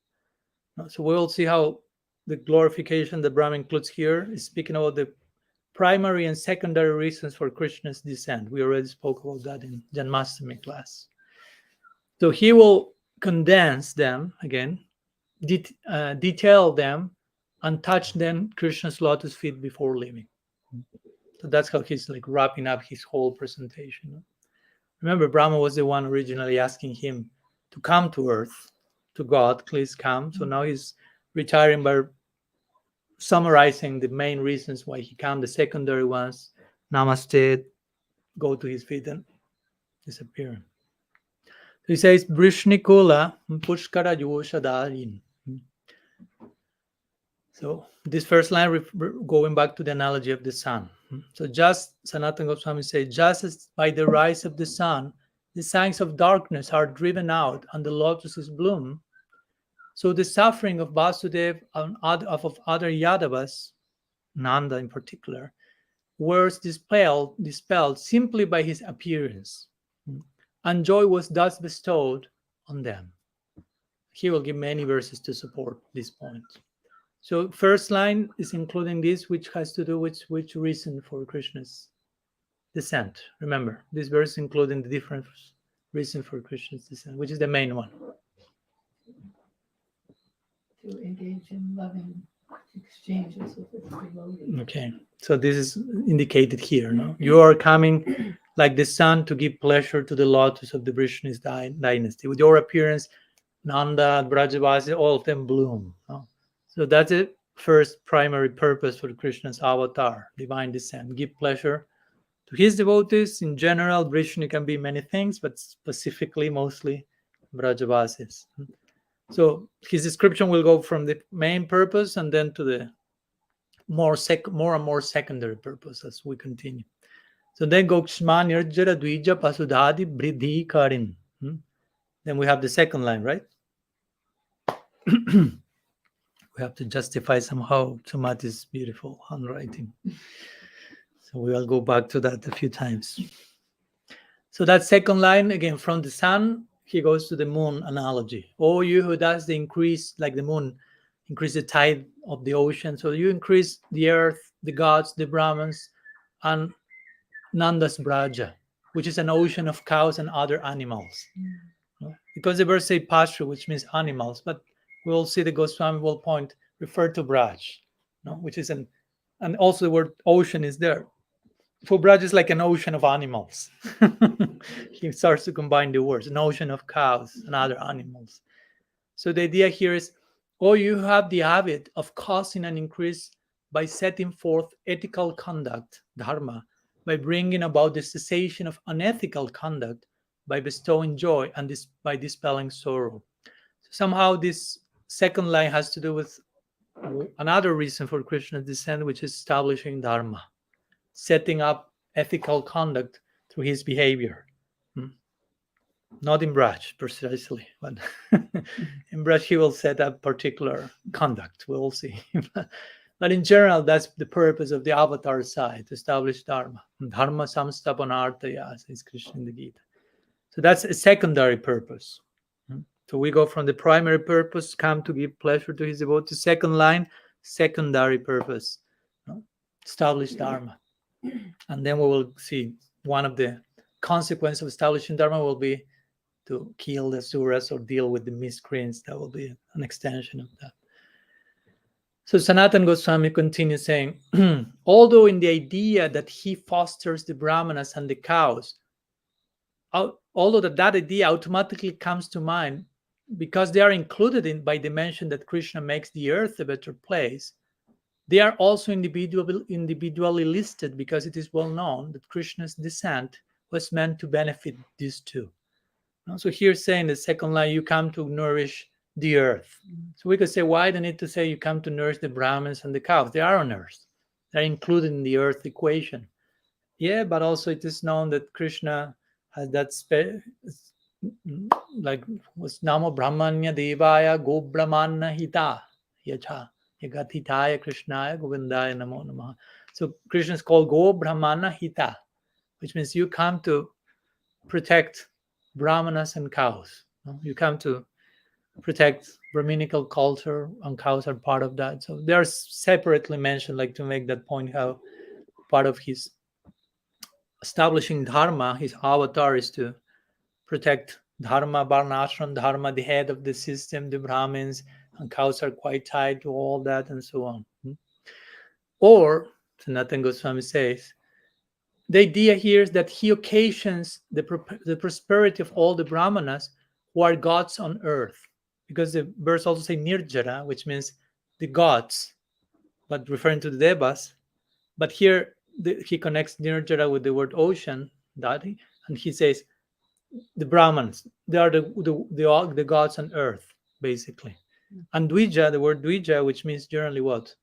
So we'll see how the glorification that Brahma includes here is speaking about the primary and secondary reasons for Krishna's descent. We already spoke about that in Janmashtami class. So he will condense them again, detail them, and touch then Krishna's lotus feet before leaving. So that's how he's like wrapping up his whole presentation. Remember, Brahma was the one originally asking him to come to earth, to God, please come. So now he's retiring by summarizing the main reasons why he came, the secondary ones, namaste, go to his feet and disappear. So he says, Brishnikula Pushkara Yushadarin. So this first line, going back to the analogy of the sun. So just, Sanatana Goswami says, just as by the rise of the sun, the signs of darkness are driven out and the lotuses bloom, so the suffering of Vasudeva and of other Yadavas, Nanda in particular, was dispelled simply by his appearance. And joy was thus bestowed on them. He will give many verses to support this point. So first line is including this, which has to do with which reason for Krishna's descent. Remember, this verse including the different reason for Krishna's descent, which is the main one. To engage in loving exchanges with its devotee. Okay, so this is indicated here. No, you are coming like the sun to give pleasure to the lotus of the Vishnu's dynasty. With your appearance, Nanda, Brajavasi, all of them bloom. No? So that's the first primary purpose for Krishna's avatar, divine descent. Give pleasure to his devotees. In general, Vishnu can be many things, but specifically, mostly Brajavasis. So his description will go from the main purpose and then to the more and more secondary purpose as we continue. So then Gokshma Nirjara Dvija Pasudhadi Bridhi Karin. Then we have the second line, right? We have to justify somehow Sumati's beautiful handwriting. So we will go back to that a few times. So that second line, again, from the sun, he goes to the moon analogy. Oh, you who does the increase, like the moon, increase the tide of the ocean. So you increase the earth, the gods, the Brahmins, and Nanda's Braja, which is an ocean of cows and other animals. Because the verse say pasture, which means animals, but we'll see the Goswami will point, refer to Braj, which is and also the word ocean is there. For Braj is like an ocean of animals. He starts to combine the words, an ocean of cows and other animals. So the idea here is, you have the habit of causing an increase by setting forth ethical conduct, dharma, by bringing about the cessation of unethical conduct, by bestowing joy, and by dispelling sorrow. So somehow this second line has to do with another reason for Krishna's descent, which is establishing dharma, setting up ethical conduct through his behavior. Not in Braj precisely, but in Braj he will set up particular conduct. We'll see. But in general, that's the purpose of the avatar side, to establish dharma. Dharma samstapanartaya, says Krishna in the Gita. So that's a secondary purpose. So we go from the primary purpose, come to give pleasure to his devotee. Second line, secondary purpose, establish dharma. And then we will see one of the consequences of establishing dharma will be to kill the suras or deal with the miscreants. That will be an extension of that. So Sanatana Goswami continues saying, although in the idea that he fosters the brahmanas and the cows, although that idea automatically comes to mind because they are included by the mention that Krishna makes the earth a better place, they are also individually listed because it is well known that Krishna's descent was meant to benefit these two. So here saying the second line, you come to nourish the earth. So we could say, why do you need to say you come to nourish the Brahmins and the cows? They are on earth. They're included in the earth equation. Yeah, but also it is known that Krishna has that like was Namo Brahmanya Devaya Go Brahmana Hita Yacha Yagatitaya Krishnaya Govindaya Namo Namaha. So Krishna is called Go Brahmana Hita, which means you come to protect Brahmanas and cows. You come to protect Brahminical culture, and cows are part of that. So they are separately mentioned, like to make that point, how part of his establishing dharma, his avatar, is to protect dharma, varnashram dharma, the head of the system, the Brahmins, and cows are quite tied to all that, and so on. Or, Sanatana Goswami says, the idea here is that he occasions the prosperity of all the Brahmanas who are gods on earth. Because the verse also says Nirjara, which means the gods, but referring to the Devas. But here he connects Nirjara with the word ocean, Dadi, and he says the Brahmans, they are the gods on earth, basically. And Dvija, the word Dvija, which means generally what?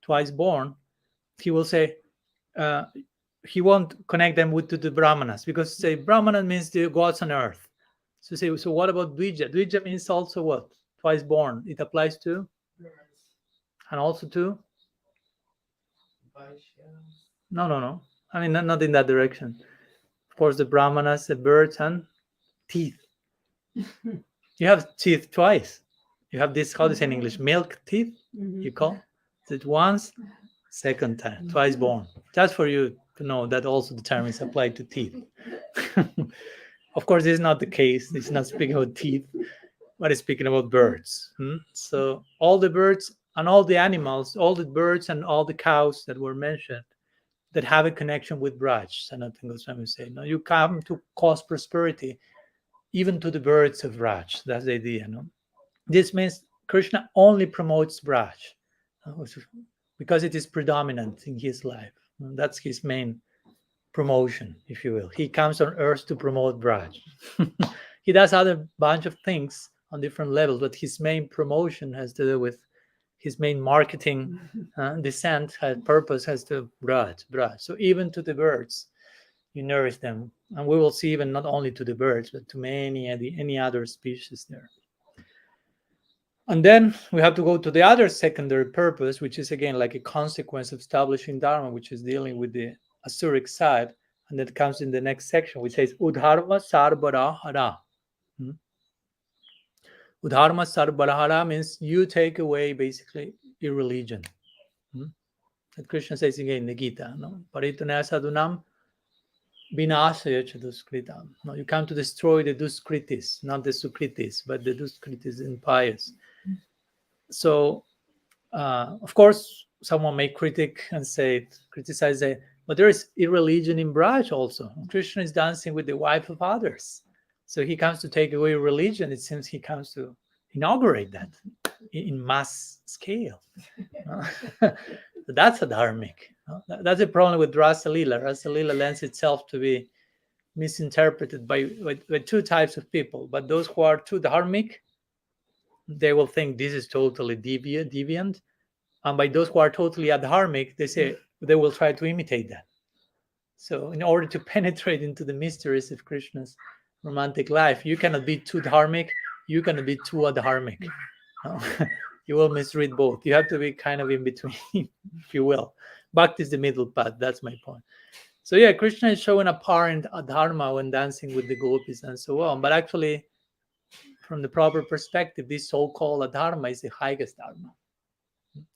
Twice born, he will say, he won't connect them to the Brahmanas, because say Brahmana means the gods on earth. So what about Dvija? Dvija means also what? Twice born. It applies to? And also to? No. I mean, not in that direction. Of course, the Brahmanas, the birds, and teeth. You have teeth twice. You have this, how do you say in English? Milk teeth, you call it once, second time, twice born. Just for you to know that also the term is applied to teeth. Of course, this is not the case. It's not speaking about teeth, but it's speaking about birds. So all the birds and all the animals, all the birds and all the cows that were mentioned that have a connection with Braj, Sanatana Goswami say, no, you come to cause prosperity even to the birds of Braj. That's the idea. No? This means Krishna only promotes Braj because it is predominant in his life. That's his main promotion, if you will. He comes on earth to promote Braj. He does other bunch of things on different levels, but his main promotion has to do with his main marketing descent, purpose has to Braj. So even to the birds, you nourish them. And we will see even not only to the birds, but to any other species there. And then we have to go to the other secondary purpose, which is again like a consequence of establishing Dharma, which is dealing with the Asuric side. And that comes in the next section, which says Udharma Sarbarahara. Udharma Sarbarahara means you take away basically irreligion. That Krishna says again in the Gita, no? Paritunaya sadunam vinashaya chaduskritam. No, you come to destroy the duskritis, not the sukritis, but the duskritis impious. So, of course, someone may criticize it, but there is irreligion in Braj also. Krishna is dancing with the wife of others. So he comes to take away religion. It seems he comes to inaugurate that in mass scale. That's a dharmic. That's a problem with Rasa Lila. Rasa Lila lends itself to be misinterpreted by two types of people. But those who are too dharmic, they will think this is totally deviant. And by those who are totally adharmic, they will try to imitate that. So in order to penetrate into the mysteries of Krishna's romantic life, you cannot be too dharmic, you cannot be too adharmic. No? You will misread both. You have to be kind of in between, if you will. Bhakti is the middle path. That's my point. So yeah, Krishna is showing apparent adharma when dancing with the gopis and so on. But actually, from the proper perspective, this so-called adharma is the highest dharma.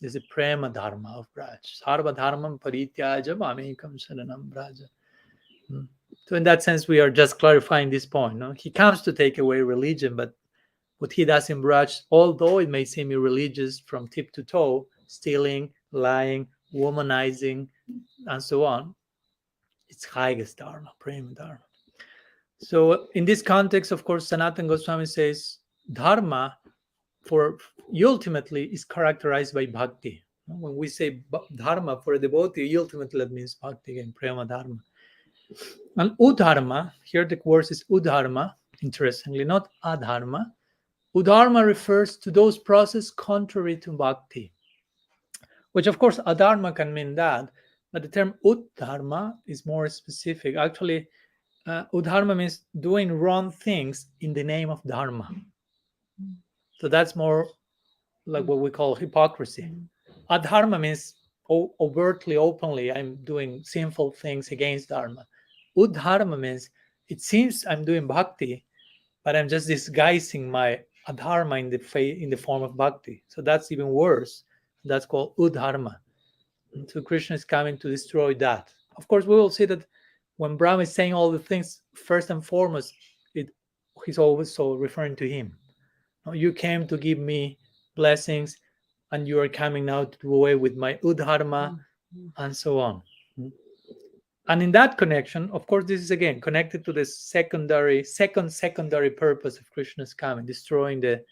This is the prema dharma of Braj. Sarva dharmam parityaja mamekam saranam braja. So in that sense, we are just clarifying this point. No? He comes to take away religion, but what he does in Braj, although it may seem irreligious from tip to toe, stealing, lying, womanizing, and so on, it's highest dharma, prema dharma. So in this context, of course, Sanatana Goswami says dharma for ultimately is characterized by bhakti. When we say dharma for a devotee, ultimately that means bhakti and prema dharma. And udharma, here the word is udharma, interestingly, not adharma. Udharma refers to those processes contrary to bhakti, which of course adharma can mean that, but the term udharma is more specific. Actually, udharma means doing wrong things in the name of dharma. So that's more like what we call hypocrisy. Adharma means overtly, openly, I'm doing sinful things against dharma. Udharma means it seems I'm doing bhakti, but I'm just disguising my adharma in the form of bhakti. So that's even worse. That's called udharma. And so Krishna is coming to destroy that. Of course, we will see that when Brahma is saying all the things, first and foremost, he's always so referring to him. You came to give me blessings, and you are coming now to do away with my udharma, and so on. And in that connection, of course, this is again connected to the secondary purpose of Krishna's coming, destroying the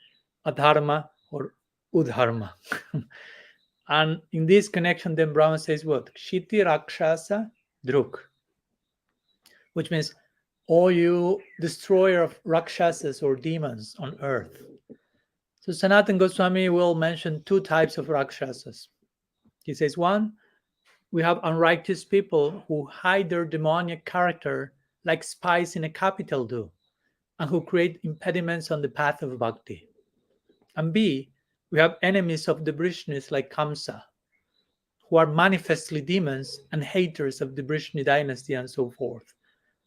adharma or udharma. And in this connection, then Brahma says what? Kshiti Rakshasa Druk, which means, oh, you destroyer of Rakshasas or demons on earth. So Sanatana Goswami will mention two types of Rakshasas. He says, one, we have unrighteous people who hide their demoniac character like spies in a capital do, and who create impediments on the path of bhakti. And B, we have enemies of the Vrishnis like Kamsa, who are manifestly demons and haters of the Vrishni dynasty and so forth.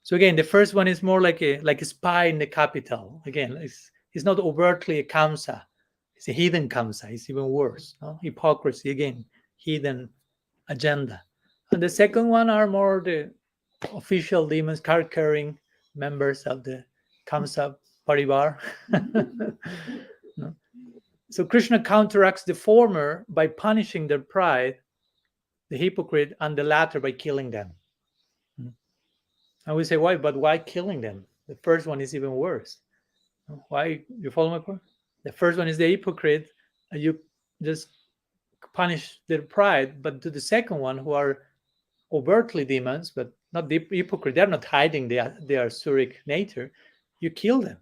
So again, the first one is more like a spy in the capital. Again, it's not overtly a Kamsa. It's a hidden Kamsa. It's even worse. No? Hypocrisy, again, hidden agenda. And the second one are more the official demons, card-carrying members of the Kamsa Parivar. No? So Krishna counteracts the former by punishing their pride, the hypocrite, and the latter by killing them. And we say, why? But why killing them? The first one is even worse. Why? You follow my point? The first one is the hypocrite, and you just punish their pride. But to the second one, who are overtly demons, but not the hypocrite, they're not hiding their asuric nature, you kill them.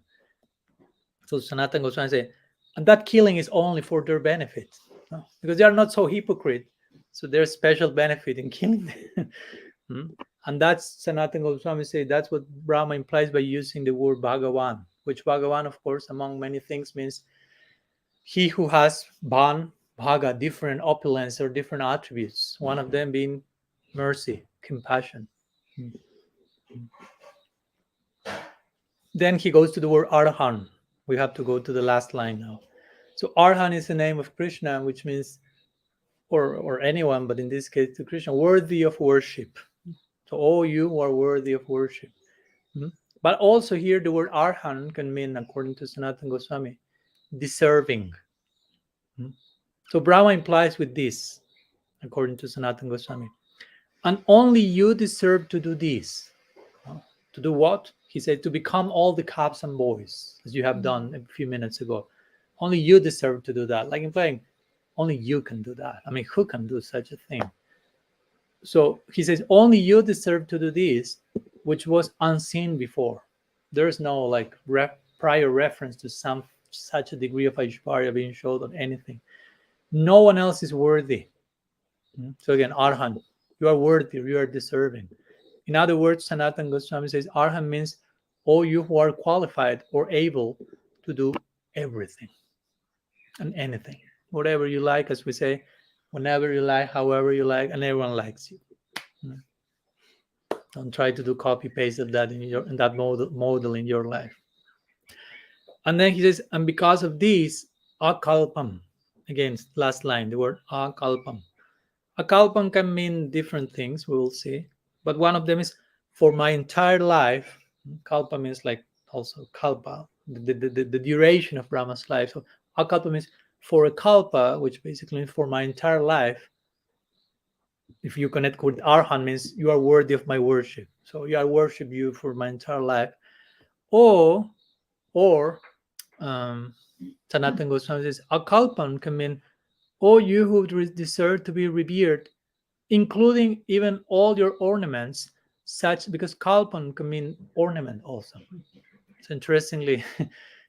So Sanatana Goswami say, and that killing is only for their benefit, no? Because they are not so hypocrite, so there's special benefit in killing them. And that's Sanatana Goswami say that's what Brahma implies by using the word Bhagavan, which Bhagavan, of course, among many things, means he who has Bhan, Bhaga, different opulence or different attributes, one of them being mercy, compassion. Then he goes to the word Arhan. We have to go to the last line now. So Arhan is the name of Krishna, which means, or anyone, but in this case to Krishna, worthy of worship. So all you who are worthy of worship. But also here the word Arhan can mean, according to Sanatana Goswami, deserving. So Brahma implies with this, according to Sanatana Goswami, and only you deserve to do this. To do what? He said, to become all the cubs and boys, as you have done a few minutes ago. Only you deserve to do that. Like implying, only you can do that. I mean, who can do such a thing? So he says, only you deserve to do this, which was unseen before. There's no like prior reference to some such a degree of Aishwarya being showed on anything. No one else is worthy. So again, Arhan, you are worthy, you are deserving. In other words, Sanatana Goswami says, Arhan means all you who are qualified or able to do everything and anything, whatever you like, as we say, whenever you like, however you like, and everyone likes you. Don't try to do copy paste of that in that model in your life. And then he says, and because of this, akalpam. Again, last line, the word akalpam. Akalpam can mean different things, we will see. But one of them is for my entire life. Kalpa means like also kalpa, the duration of Brahma's life. So akalpa means for a kalpa, which basically means for my entire life. If you connect with Arhan, means you are worthy of my worship. So I worship you for my entire life. Or Sanatana Goswami says, akalpan can mean, oh, you who deserve to be revered, including even all your ornaments, such, because kalpan can mean ornament also. So interestingly,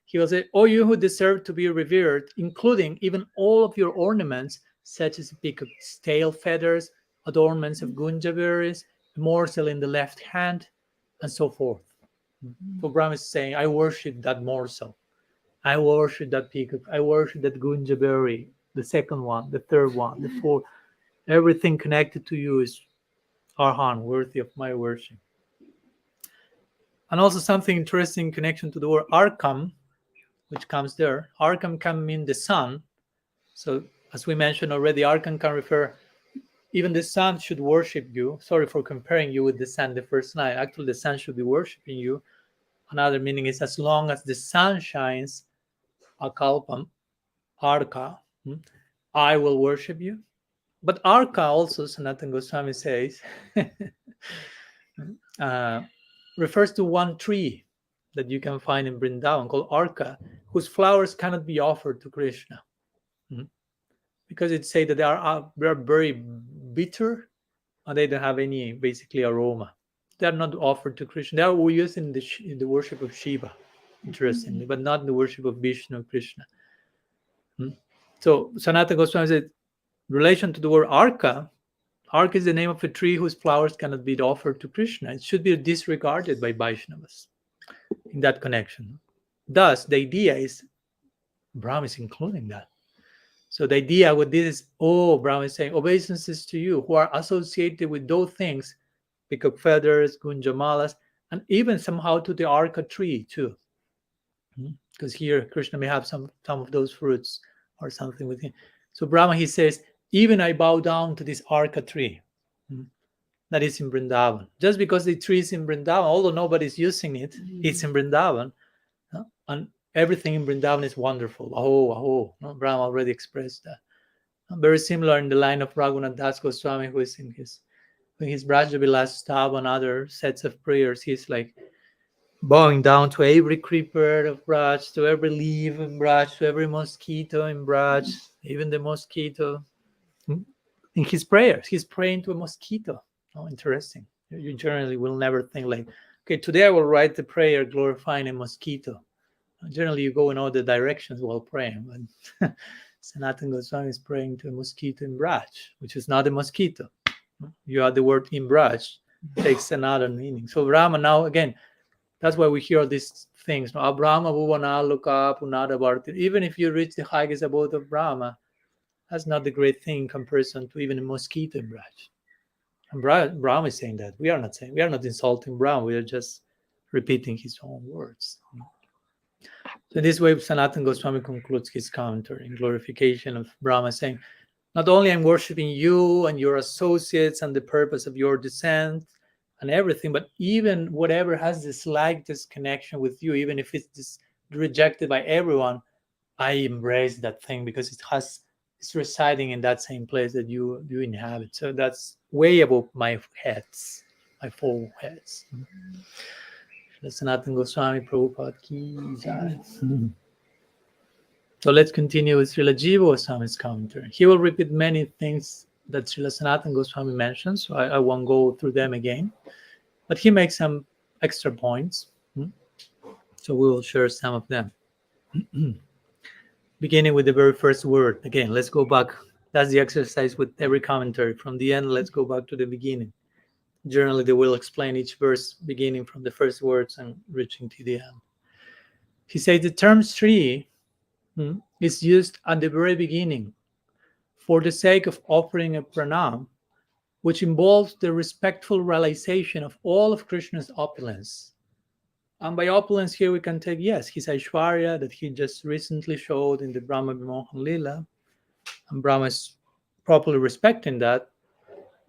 he will say, oh, you who deserve to be revered, including even all of your ornaments, such as a peacock's tail feathers, adornments of gunja berries, a morsel in the left hand, and so forth. So Brahma is saying, I worship that morsel. I worship that peacock. I worship that gunja berry, the second one, the third one, the fourth. Everything connected to you is Arhan, worthy of my worship. And also something interesting in connection to the word Arkam, which comes there. Arkam can mean the sun. So as we mentioned already, Arkam can refer, even the sun should worship you. Sorry for comparing you with the sun the first night. Actually, the sun should be worshiping you. Another meaning is as long as the sun shines, Akalpam, Arka, I will worship you. But Arka also, Sanatana Goswami says, refers to one tree that you can find in Vrindavan called Arka, whose flowers cannot be offered to Krishna. Because it says that they are very bitter and they don't have any basically aroma. They are not offered to Krishna. They are used in the worship of Shiva, interestingly, but not in the worship of Vishnu or Krishna. So Sanatana Goswami said, relation to the word Arka, Arka is the name of a tree whose flowers cannot be offered to Krishna. It should be disregarded by Vaishnavas in that connection. Thus, the idea is Brahma is including that. So the idea with this is, Brahma is saying, obeisances to you who are associated with those things, peacock feathers, gunjamalas, and even somehow to the Arka tree too. Because here Krishna may have some of those fruits or something with him. So Brahma, he says, even I bow down to this Arka tree that is in Vrindavan. Just because the tree is in Vrindavan, although nobody's using it, it's in Vrindavan. And everything in Vrindavan is wonderful. Aho. No, Brahma already expressed that. Very similar in the line of Raghunath Das Goswami, who is in his Brajavilas Stab and other sets of prayers. He's like bowing down to every creeper of Braj, to every leaf in Braj, to every mosquito in Braj, even the mosquito. In his prayers, he's praying to a mosquito. Oh, interesting. You generally will never think like, okay, today I will write the prayer glorifying a mosquito. Generally, you go in all the directions while praying. But Sanatana Goswami is praying to a mosquito in Braj, which is not a mosquito. You add the word in Braj, takes another meaning. So Brahma now, again, that's why we hear these things. Brahma Bhuvana Loka Punada Bharti. Even if you reach the highest abode of Brahma, that's not the great thing in comparison to even a mosquito in Braj. And Brahma is saying that. We are not insulting Brahma. We are just repeating his own words. So in this way, Sanatana Goswami concludes his commentary in glorification of Brahma, saying, not only I'm worshiping you and your associates and the purpose of your descent and everything, but even whatever has the slightest connection with you, even if it's rejected by everyone, I embrace that thing because it's residing in that same place that you inhabit. So that's way above my heads, my four heads. Sanatana Goswami Prabhupada ki jai. So let's continue with Srila Jiva Goswami's commentary. He will repeat many things that Srila Sanatana Goswami mentions, so I won't go through them again. But he makes some extra points, so we will share some of them. Beginning with the very first word. Again, let's go back. That's the exercise with every commentary. From the end, let's go back to the beginning. Generally, they will explain each verse beginning from the first words and reaching to the end. He says the term Sri is used at the very beginning for the sake of offering a pranam, which involves the respectful realization of all of Krishna's opulence. And by opulence here we can take, yes, his Aishwarya that he just recently showed in the Brahma Vimohan Lila, and Brahma is properly respecting that.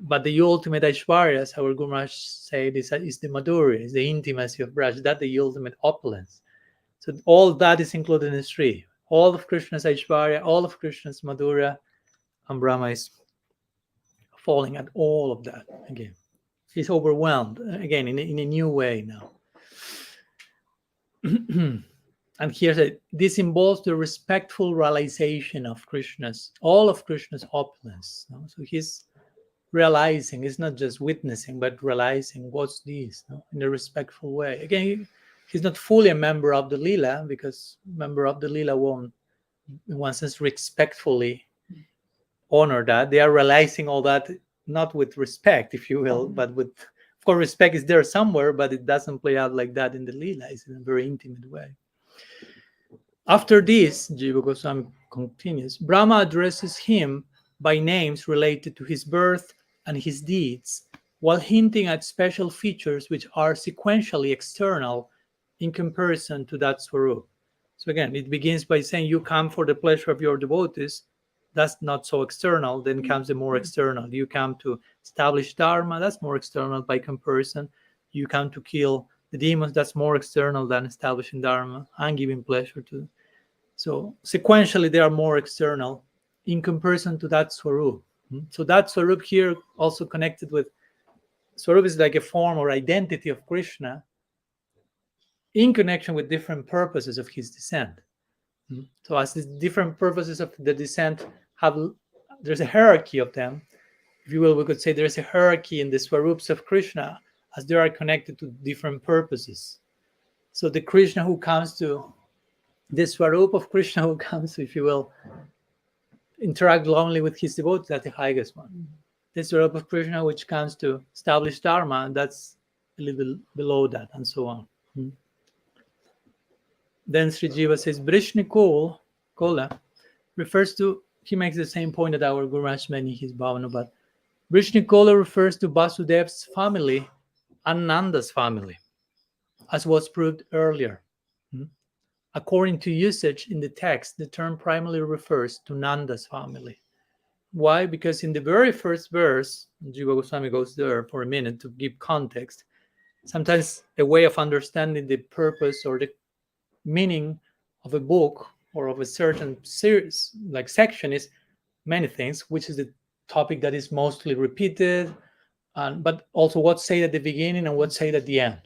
But the ultimate Aishwarya, as our Guru Maharaj said, is the Madhurya, is the intimacy of Braj, that's the ultimate opulence. So all that is included in Sri. All of Krishna's Aishwarya, all of Krishna's Madhurya, and Brahma is falling at all of that again. He's overwhelmed again in a new way now. And here this involves the respectful realization of all of Krishna's opulence. So he's realizing, it's not just witnessing, but realizing what's this in a respectful way. Again, he's not fully a member of the Leela, because member of the Leela won't, in one sense, respectfully honor that. They are realizing all that, not with respect, if you will, but with, of course, respect is there somewhere, but it doesn't play out like that in the Leela. It's in a very intimate way. After this, Jiva Goswami continues, Brahma addresses him by names related to his birth and his deeds, while hinting at special features which are sequentially external in comparison to that Swarup. So again, it begins by saying you come for the pleasure of your devotees. That's not so external. Then comes the more external. You come to establish Dharma. That's more external by comparison. You come to kill the demons. That's more external than establishing Dharma and giving pleasure to. So sequentially, they are more external in comparison to that Swarup. So that Swarup here also connected with, Swarup is like a form or identity of Krishna in connection with different purposes of his descent. So as the different purposes of the descent there's a hierarchy of them. If you will, we could say there's a hierarchy in the Swarups of Krishna as they are connected to different purposes. So the Krishna who comes to, the Swarup of Krishna who comes to, if you will, interact only with his devotees, that's the highest one. The Swarup of Krishna which comes to establish Dharma, that's a little below that, and so on. Then Sri Jiva says, Vrishni Kola refers to, he makes the same point that our Guru Maharaj made in his Bhavana, but Vrishni Kola refers to Vasudev's family and Nanda's family, as was proved earlier. According to usage in the text, the term primarily refers to Nanda's family. Why? Because in the very first verse, Jiva Goswami goes there for a minute to give context. Sometimes a way of understanding the purpose or the meaning of a book or of a certain series, like section, is many things, which is the topic that is mostly repeated, but also what's said at the beginning and what's said at the end.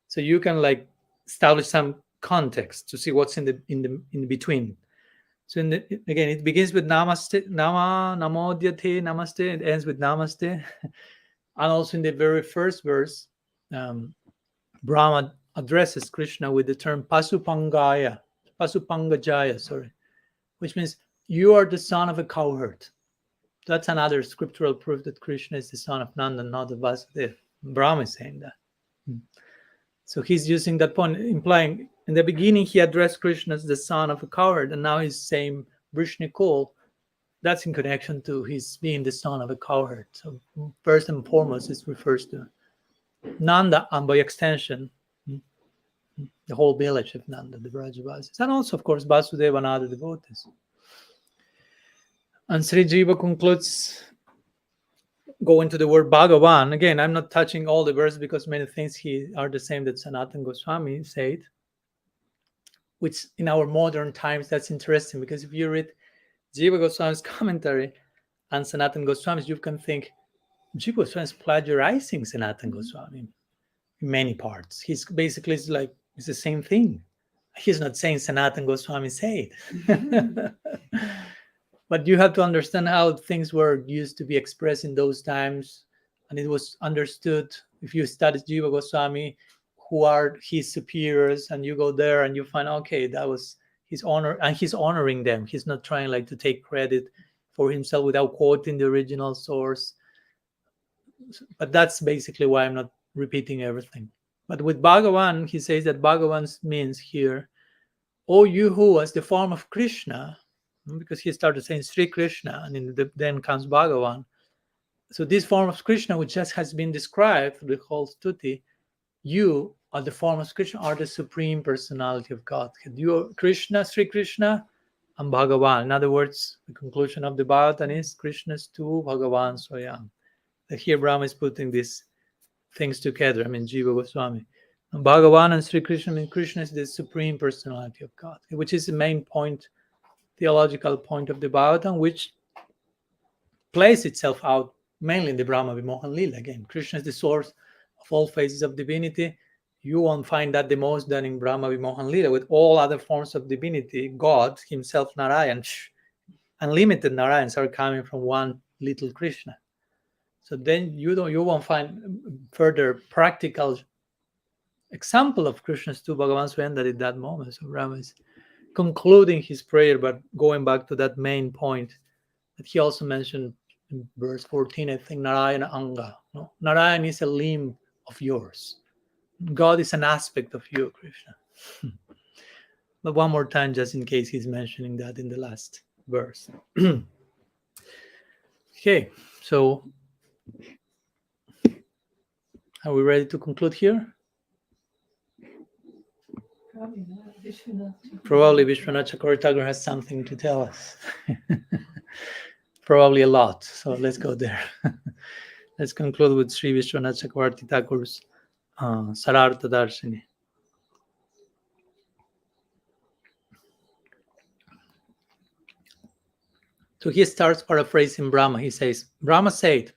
So you can like establish some context to see what's in the between. So again, it begins with namaste, namodyate, namaste. It ends with namaste, and also in the very first verse, Brahma addresses Krishna with the term Pasupangajaya, which means you are the son of a cowherd. That's another scriptural proof that Krishna is the son of Nanda, not of Vasudeva. Brahma is saying that. So he's using that point, implying in the beginning he addressed Krishna as the son of a cowherd, and now he's saying Vrishnikul. That's in connection to his being the son of a cowherd. So first and foremost, it refers to Nanda, and by extension, the whole village of Nanda, the Brajavasis, and also, of course, Vasudeva and other devotees. And Sri Jiva concludes, going to the word Bhagavan. Again, I'm not touching all the verses because many things are the same that Sanatana Goswami said, which in our modern times, that's interesting, because if you read Jiva Goswami's commentary and Sanatana Goswami's, you can think Jiva Goswami is plagiarizing Sanatana Goswami in many parts. He's basically it's the same thing. He's not saying Sanatana Goswami said. But you have to understand how things were used to be expressed in those times. And it was understood, if you study Jiva Goswami, who are his superiors, and you go there and you find, okay, that was his honor, and he's honoring them. He's not trying like to take credit for himself without quoting the original source. But that's basically why I'm not repeating everything. But with Bhagavan, he says that Bhagavan means here, "O you who, as the form of Krishna," because he started saying Sri Krishna, and then comes Bhagavan. So this form of Krishna, which just has been described through the whole stuti, you are the form of Krishna, are the supreme personality of God. You are Krishna, Sri Krishna, and Bhagavan. In other words, the conclusion of the Bhagavatam is Krishna's two, Bhagavan Swayam. Here Brahma is putting these things together. I mean, Jiva Goswami. And Bhagavan and Sri Krishna, I mean, Krishna is the supreme personality of God, which is the main point, theological point of the Bhagavatam, which plays itself out mainly in the Brahma Vimohan Lila. Again, Krishna is the source of all phases of divinity. You won't find that the most than in Brahma Vimohan Lila. With all other forms of divinity, God himself, Narayan, unlimited Narayans are coming from one little Krishna. So then you won't find further practical example of Krishna's two Bhagavan Swayam at that moment. So Brahma is concluding his prayer, but going back to that main point that he also mentioned in verse 14, I think, Narayana Anga. No? Narayan is a limb of yours. God is an aspect of you, Krishna. But one more time, just in case he's mentioning that in the last verse. Okay, so are we ready to conclude here? Probably not. Vishwanath. Probably Vishwanath Chakravarti Thakur has something to tell us. Probably a lot. So let's go there. Let's conclude with Sri Vishwanath Chakravarti Thakur's Sarartha Darshini. So he starts paraphrasing Brahma. He says, Brahma said,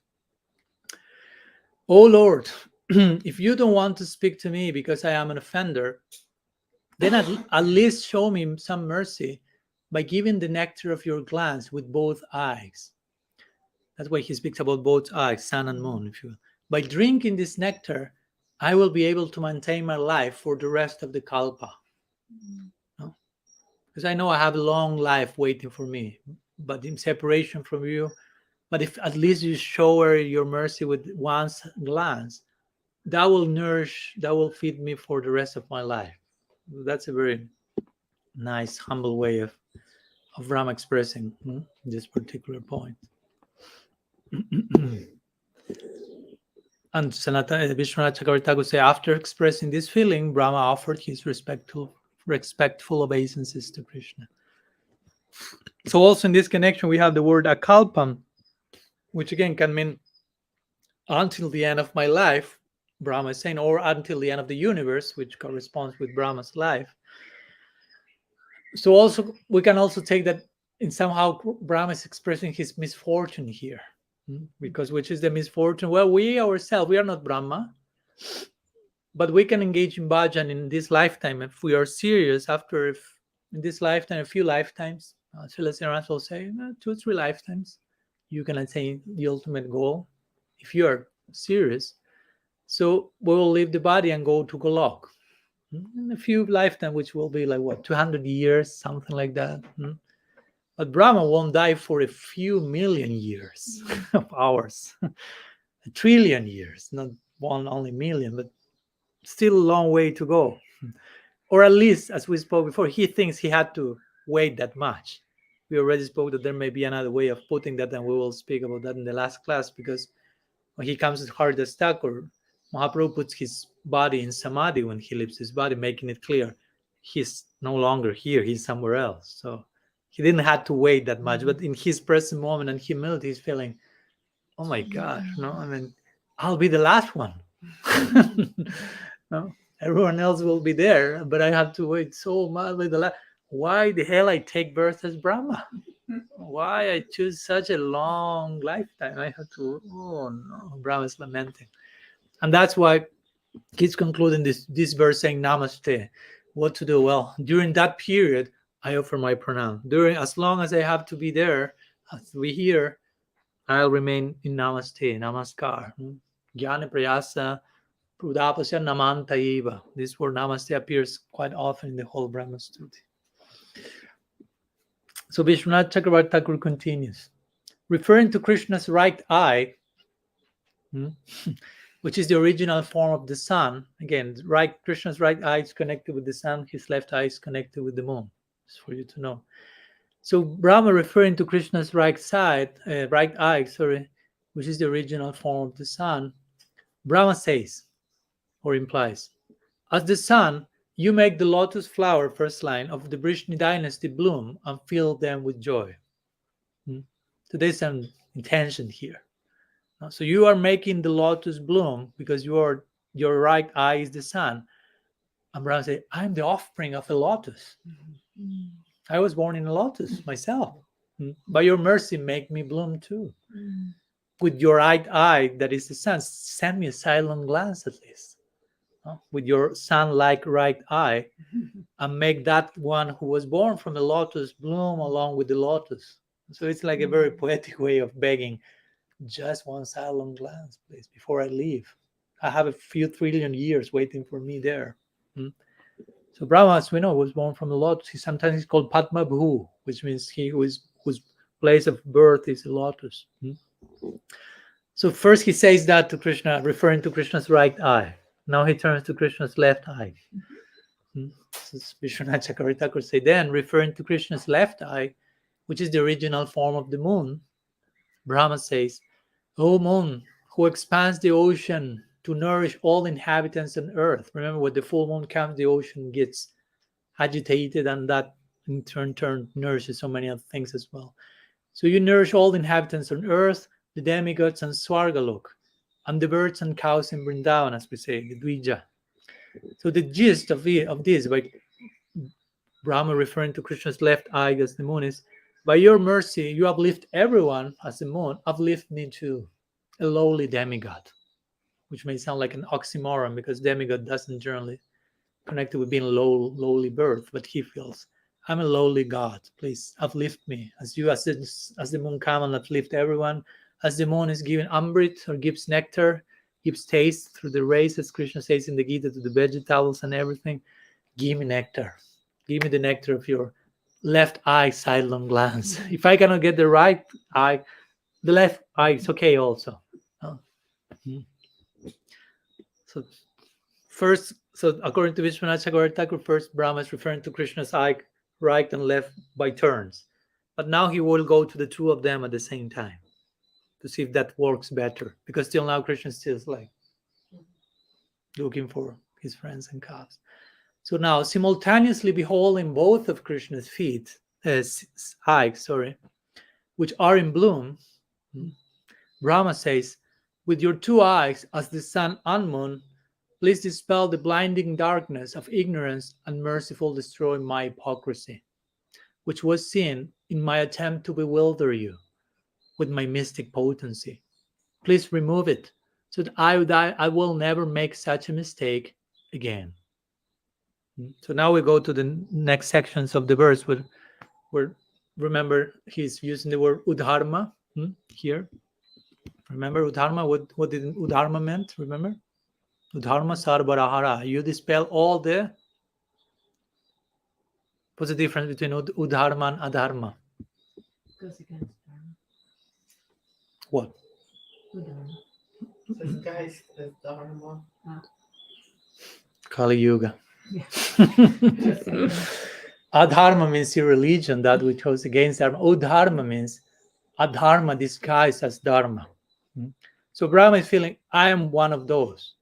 "O Lord, if you don't want to speak to me because I am an offender, then at least show me some mercy by giving the nectar of your glance with both eyes." That's why he speaks about both eyes, sun and moon, if you will. By drinking this nectar, I will be able to maintain my life for the rest of the kalpa. No? Because I know I have a long life waiting for me, but in separation from you. But if at least you show her your mercy with one glance, that will nourish, that will feed me for the rest of my life. That's a very nice, humble way of Brahma expressing this particular point. And Sanatana Vishwanath Chakravarti Thakur say, after expressing this feeling, Brahma offered his respectful obeisances to Krishna. So also in this connection, we have the word akalpam, which again can mean until the end of my life, Brahma is saying, or until the end of the universe, which corresponds with Brahma's life. So also we can also take that in somehow Brahma is expressing his misfortune here. Because which is the misfortune? Well, we ourselves, we are not Brahma, but we can engage in bhajan in this lifetime if we are serious. In this lifetime, a few lifetimes, Srila Srinath will say 2-3 lifetimes, you can attain the ultimate goal if you are serious. So we will leave the body and go to Golok in a few lifetimes, which will be like 200 years, something like that. But Brahma won't die for a few million years of ours, 1 trillion years, not only million, but still a long way to go. Or at least, as we spoke before, he thinks he had to wait that much. We already spoke that there may be another way of putting that, and we will speak about that in the last class, because when he comes to Haridas Thakur, Mahaprabhu puts his body in samadhi when he leaves his body, making it clear he's no longer here, he's somewhere else. So he didn't have to wait that much, but in his present moment and humility, he's feeling, oh my gosh, I mean, I'll be the last one. No, everyone else will be there, but I have to wait so much. Why the hell I take birth as Brahma? Why I choose such a long lifetime? I have to, oh no, Brahma is lamenting. And that's why he's concluding this verse saying, Namaste. what to do. Well, during that period, I offer my pranam. As long as I have to be there, as we hear, I'll remain in namaste, namaskar. Jnana prayasa prudapasya namantaiva. This word namaste appears quite often in the whole Brahma-stuti. So Vishwanath Chakravarti Thakur continues, referring to Krishna's right eye, which is the original form of the sun. Again, Krishna's right eye is connected with the sun, his left eye is connected with the moon. Just for you to know. So Brahma, referring to Krishna's right eye, which is the original form of the sun, Brahma says, or implies, as the sun, you make the lotus flower, first line, of the Vrishni dynasty bloom and fill them with joy. So there's some intention here. So you are making the lotus bloom because your right eye is the sun. And Brahma says, I'm the offspring of a lotus. I was born in a lotus myself. By your mercy, make me bloom too. With your right eye, that is the sun, send me a silent glance at least. With your sun-like right eye, and make that one who was born from a lotus bloom along with the lotus. So it's like a very poetic way of begging, just one silent glance, please, before I leave. I have a few trillion years waiting for me there. So Brahma, as we know, was born from the lotus. Sometimes he's called Padmanabha, which means he whose place of birth is the lotus. So first he says that to Krishna, referring to Krishna's right eye. Now he turns to Krishna's left eye. So Vishwanath Chakravarti Thakur say, then referring to Krishna's left eye, which is the original form of the moon, Brahma says, O moon, who expands the ocean to nourish all inhabitants on earth. Remember, when the full moon comes, the ocean gets agitated, and that in turn nourishes so many other things as well. So you nourish all inhabitants on earth, the demigods and Swargalok, and the birds and cows in Vrindavan, as we say, the Dvija. So the gist of this, by Brahma referring to Krishna's left eye as the moon, is, by your mercy, you uplift everyone as the moon, uplift me too, a lowly demigod, which may sound like an oxymoron because demigod doesn't generally connect it with being lowly birth, but he feels, I'm a lowly god, please uplift me as the moon come and uplift everyone, as the moon is given amrit, or gives nectar, gives taste through the rays, as Krishna says in the Gita, to the vegetables and everything. Give me nectar. Give me the nectar of your left eye sidelong glance. If I cannot get the right eye, the left eye is okay also. So first, according to Vishwanath Chakravarti Thakur, first Brahma is referring to Krishna's eye, right and left, by turns. But now he will go to the two of them at the same time to see if that works better. Because till now Krishna still is like looking for his friends and calves. So now, simultaneously beholding both of Krishna's eyes, which are in bloom, Brahma says, with your two eyes, as the sun and moon, please dispel the blinding darkness of ignorance and merciful destroy my hypocrisy, which was seen in my attempt to bewilder you with my mystic potency. Please remove it, so that I will never make such a mistake again. So now we go to the next sections of the verse where remember, he's using the word udharma here. Remember udharma, what did udharma meant? Remember? Udharma sarbarahara. You dispel all the... What's the difference between udharma and adharma? Goes against Dharma. What? Udharma. Disguised as Dharma. Kali Yuga. Yeah. Adharma means irreligion, that which goes against Dharma. Udharma means adharma disguised as Dharma. So Brahma is feeling, I am one of those.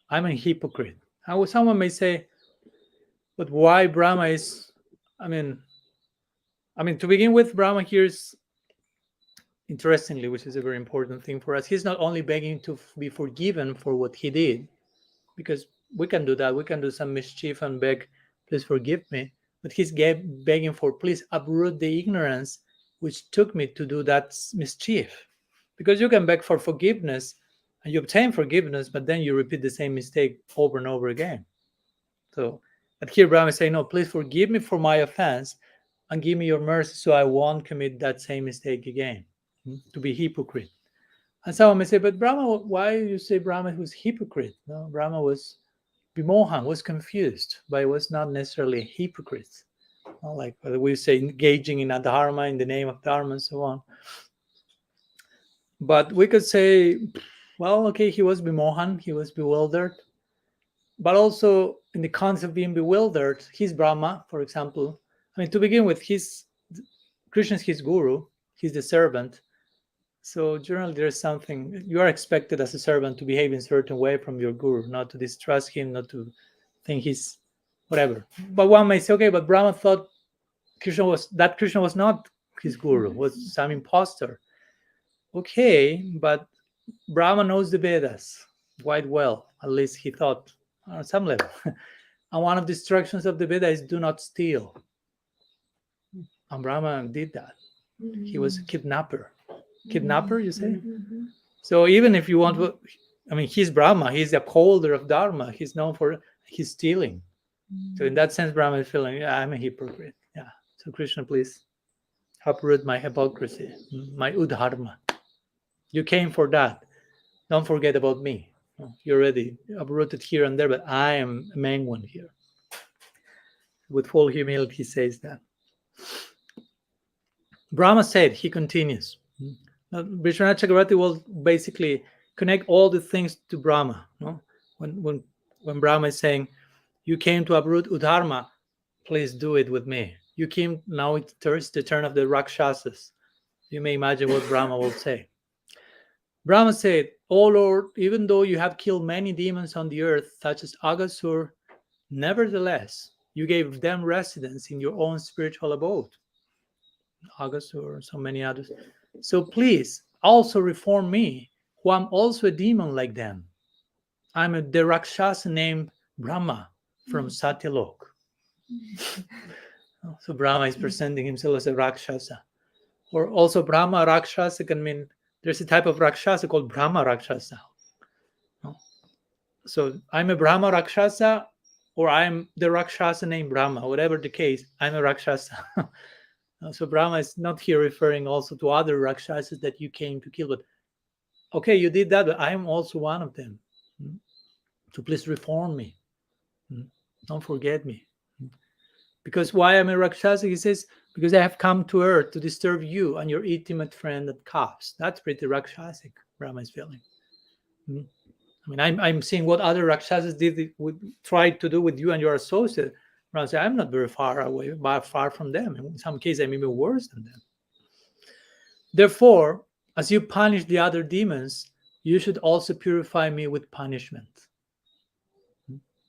I'm a hypocrite. How someone may say, but why Brahma is... I mean, to begin with, Brahma here is, interestingly, which is a very important thing for us, he's not only begging to be forgiven for what he did, because we can do that. We can do some mischief and beg, please forgive me. But he's begging for, please uproot the ignorance which took me to do that mischief. Because you can beg for forgiveness and you obtain forgiveness, but then you repeat the same mistake over and over again. So But here Brahma is saying, no, please forgive me for my offense and give me your mercy so I won't commit that same mistake again, to be hypocrite. And someone may say, but Brahma, why you say Brahma was hypocrite? No, Brahma was Bimohan, was confused, but it was not necessarily a hypocrite. Like we say, engaging in a dharma in the name of dharma and so on. But we could say, well, okay, he was Bimohan, he was bewildered. But also in the concept of being bewildered, he's Brahma, for example. I mean, to begin with, Krishna is his guru, he's the servant. So generally there's something, you are expected as a servant to behave in a certain way from your guru, not to distrust him, not to think he's whatever. But one may say, okay, but Brahma thought Krishna was not his guru, was some imposter. Okay, but Brahma knows the Vedas quite well, at least he thought on some level. And one of the instructions of the Veda is do not steal. And Brahma did that. He was a kidnapper. Kidnapper, you say? So even if you want to, I mean, he's Brahma, he's the upholder of Dharma, he's known for his stealing. So in that sense, Brahma is feeling, yeah, I'm a hypocrite. Yeah. So Krishna, please uproot my hypocrisy, my udharma. You came for that. Don't forget about me. You already uprooted here and there, but I am the main one here. With full humility, he says that. Brahma said, he continues. Vishwanath Chakravarti will basically connect all the things to Brahma. No? When Brahma is saying, you came to uproot udharma, please do it with me. You came, now it's the turn of the Rakshasas. You may imagine what Brahma will say. Brahma said, "O Lord, even though you have killed many demons on the earth, such as Aghasur, nevertheless, you gave them residence in your own spiritual abode." Aghasur, so many others. So please, also reform me, who am also a demon like them. I'm the Rakshasa named Brahma from Satyalok. So Brahma is presenting himself as a Rakshasa. Or also Brahma Rakshasa can mean, there's a type of Rakshasa called Brahma Rakshasa. So I'm a Brahma Rakshasa, or I'm the Rakshasa named Brahma, whatever the case, I'm a Rakshasa. So Brahma is not here referring also to other Rakshasas that you came to kill, but okay, you did that, but I am also one of them. So please reform me. Don't forget me. Because why I'm a Rakshasa? He says, because I have come to earth to disturb you and your intimate friend at calves. That's pretty Rakshasic, Brahma is feeling. I mean, I'm seeing what other Rakshasas tried to do with you and your associate. Brahma says, I'm not very far away, but far from them. In some cases, I'm even worse than them. Therefore, as you punish the other demons, you should also purify me with punishment.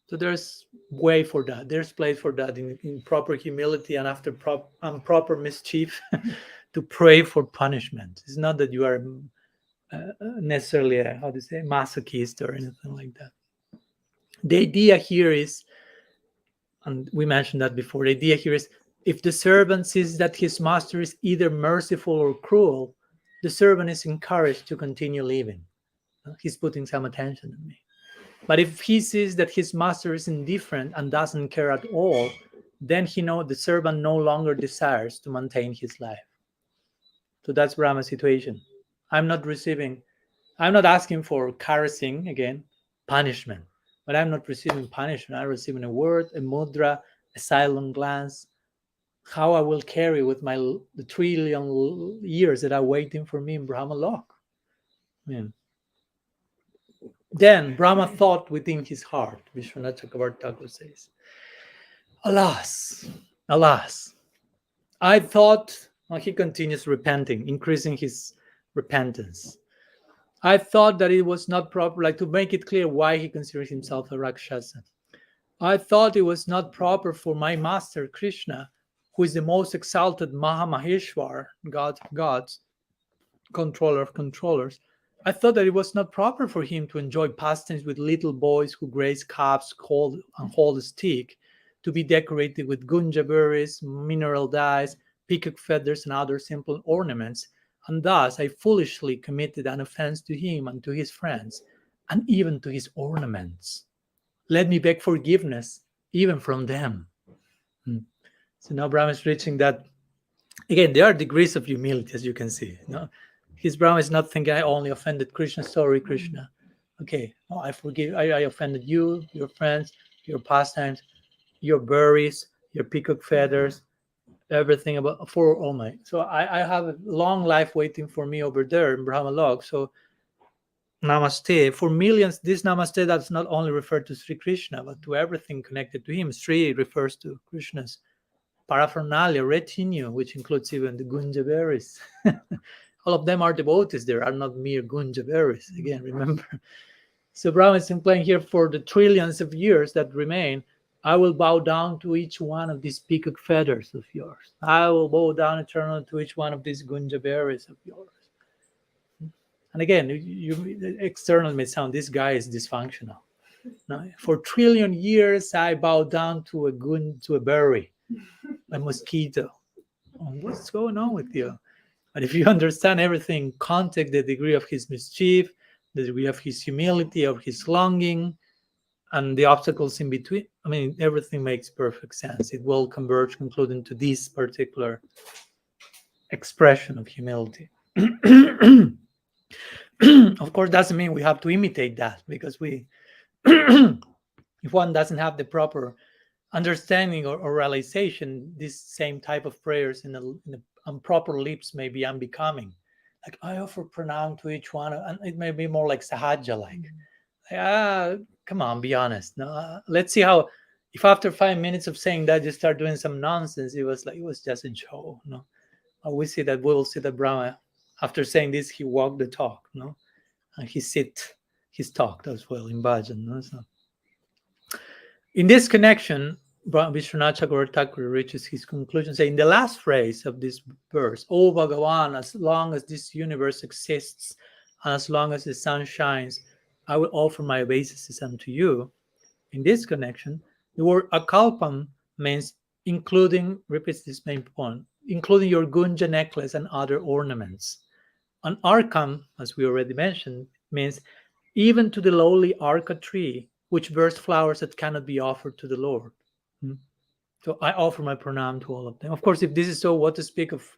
So there's way for that. There's place for that in proper humility and after proper mischief to pray for punishment. It's not that you are necessarily a, masochist or anything like that. The idea here is, and we mentioned that before, the idea here is if the servant sees that his master is either merciful or cruel, the servant is encouraged to continue living. He's putting some attention on me. But if he sees that his master is indifferent and doesn't care at all, then the servant no longer desires to maintain his life. So that's Brahma's situation. I'm not asking for caressing, again, punishment. But I'm not receiving punishment. I'm receiving a word, a mudra, a silent glance, how I will carry with the trillion years that are waiting for me in Brahma Lok. Then Brahma thought within his heart, Vishwanath Chakravarti Thakur says, alas, I thought, he continues repenting, increasing his repentance. I thought that it was not proper, like to make it clear why he considers himself a Rakshasa. I thought it was not proper for my master Krishna, who is the most exalted Mahamaheshwar, God of gods, controller of controllers. I thought that it was not proper for him to enjoy pastimes with little boys who graze calves and hold a stick, to be decorated with gunja berries, mineral dyes, peacock feathers, and other simple ornaments, and thus I foolishly committed an offense to him and to his friends, and even to his ornaments. Let me beg forgiveness even from them. So now Brahma is reaching that. Again, there are degrees of humility, as you can see. No, his Brahma is not thinking, I only offended Krishna. Sorry, Krishna. Okay, no, I forgive. I offended you, your friends, your pastimes, your berries, your peacock feathers, everything about for all my. So I have a long life waiting for me over there in Brahma Lok. So namaste for millions. This namaste does not only refer to Sri Krishna, but to everything connected to him. Sri refers to Krishna's paraphernalia, retinue, which includes even the gunja berries. All of them are devotees. There are not mere gunja berries. Again, remember. So Brahma is implying here, for the trillions of years that remain, I will bow down to each one of these peacock feathers of yours. I will bow down eternally to each one of these gunja berries of yours. And again, you externally may sound, this guy is dysfunctional. No, for trillion years, I bow down to a berry, a mosquito. What's going on with you? But if you understand everything, context, the degree of his mischief, the degree of his humility, of his longing, and the obstacles in between, I mean, everything makes perfect sense. It will converge, concluding to this particular expression of humility. Of course, doesn't mean we have to imitate that, because we, if one doesn't have the proper understanding or realization, this same type of prayers in the improper lips may be unbecoming. Like, I offer pranam to each one, and it may be more like sahaja, like, come on, be honest. No, let's see how. If after 5 minutes of saying that you start doing some nonsense, it was just a joke. No, we will see that Brahma, after saying this, he walked the talk. No, and he's talked as well in bhajan. No? So, in this connection, Vishwanath Chakravarti Thakur reaches his conclusion, saying, in the last phrase of this verse, "O Bhagavan, as long as this universe exists, and as long as the sun shines, I will offer my obeisances unto you." In this connection, the word akalpam means including, repeats this main point, including your gunja necklace and other ornaments. And arkam, as we already mentioned, means even to the lowly arka tree, which bears flowers that cannot be offered to the Lord. So I offer my pranam to all of them. Of course, if this is so, what to speak of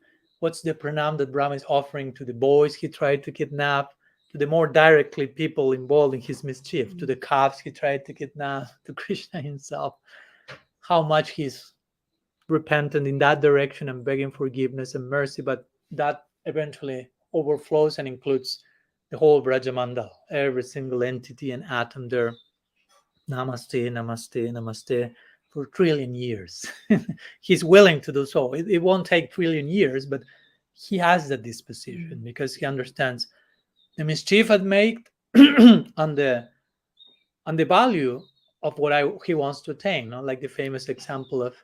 what's the pranam that Brahma is offering to the boys he tried to kidnap, to the more directly people involved in his mischief, to the calves he tried to kidnap, to Krishna himself, how much he's repentant in that direction and begging forgiveness and mercy, but that eventually overflows and includes the whole Brajamandal, every single entity and atom there. Namaste, namaste, namaste, for trillion years. He's willing to do so. It won't take trillion years, but he has that disposition because he understands the mischief I'd made and the value of what he wants to attain. No? Like the famous example of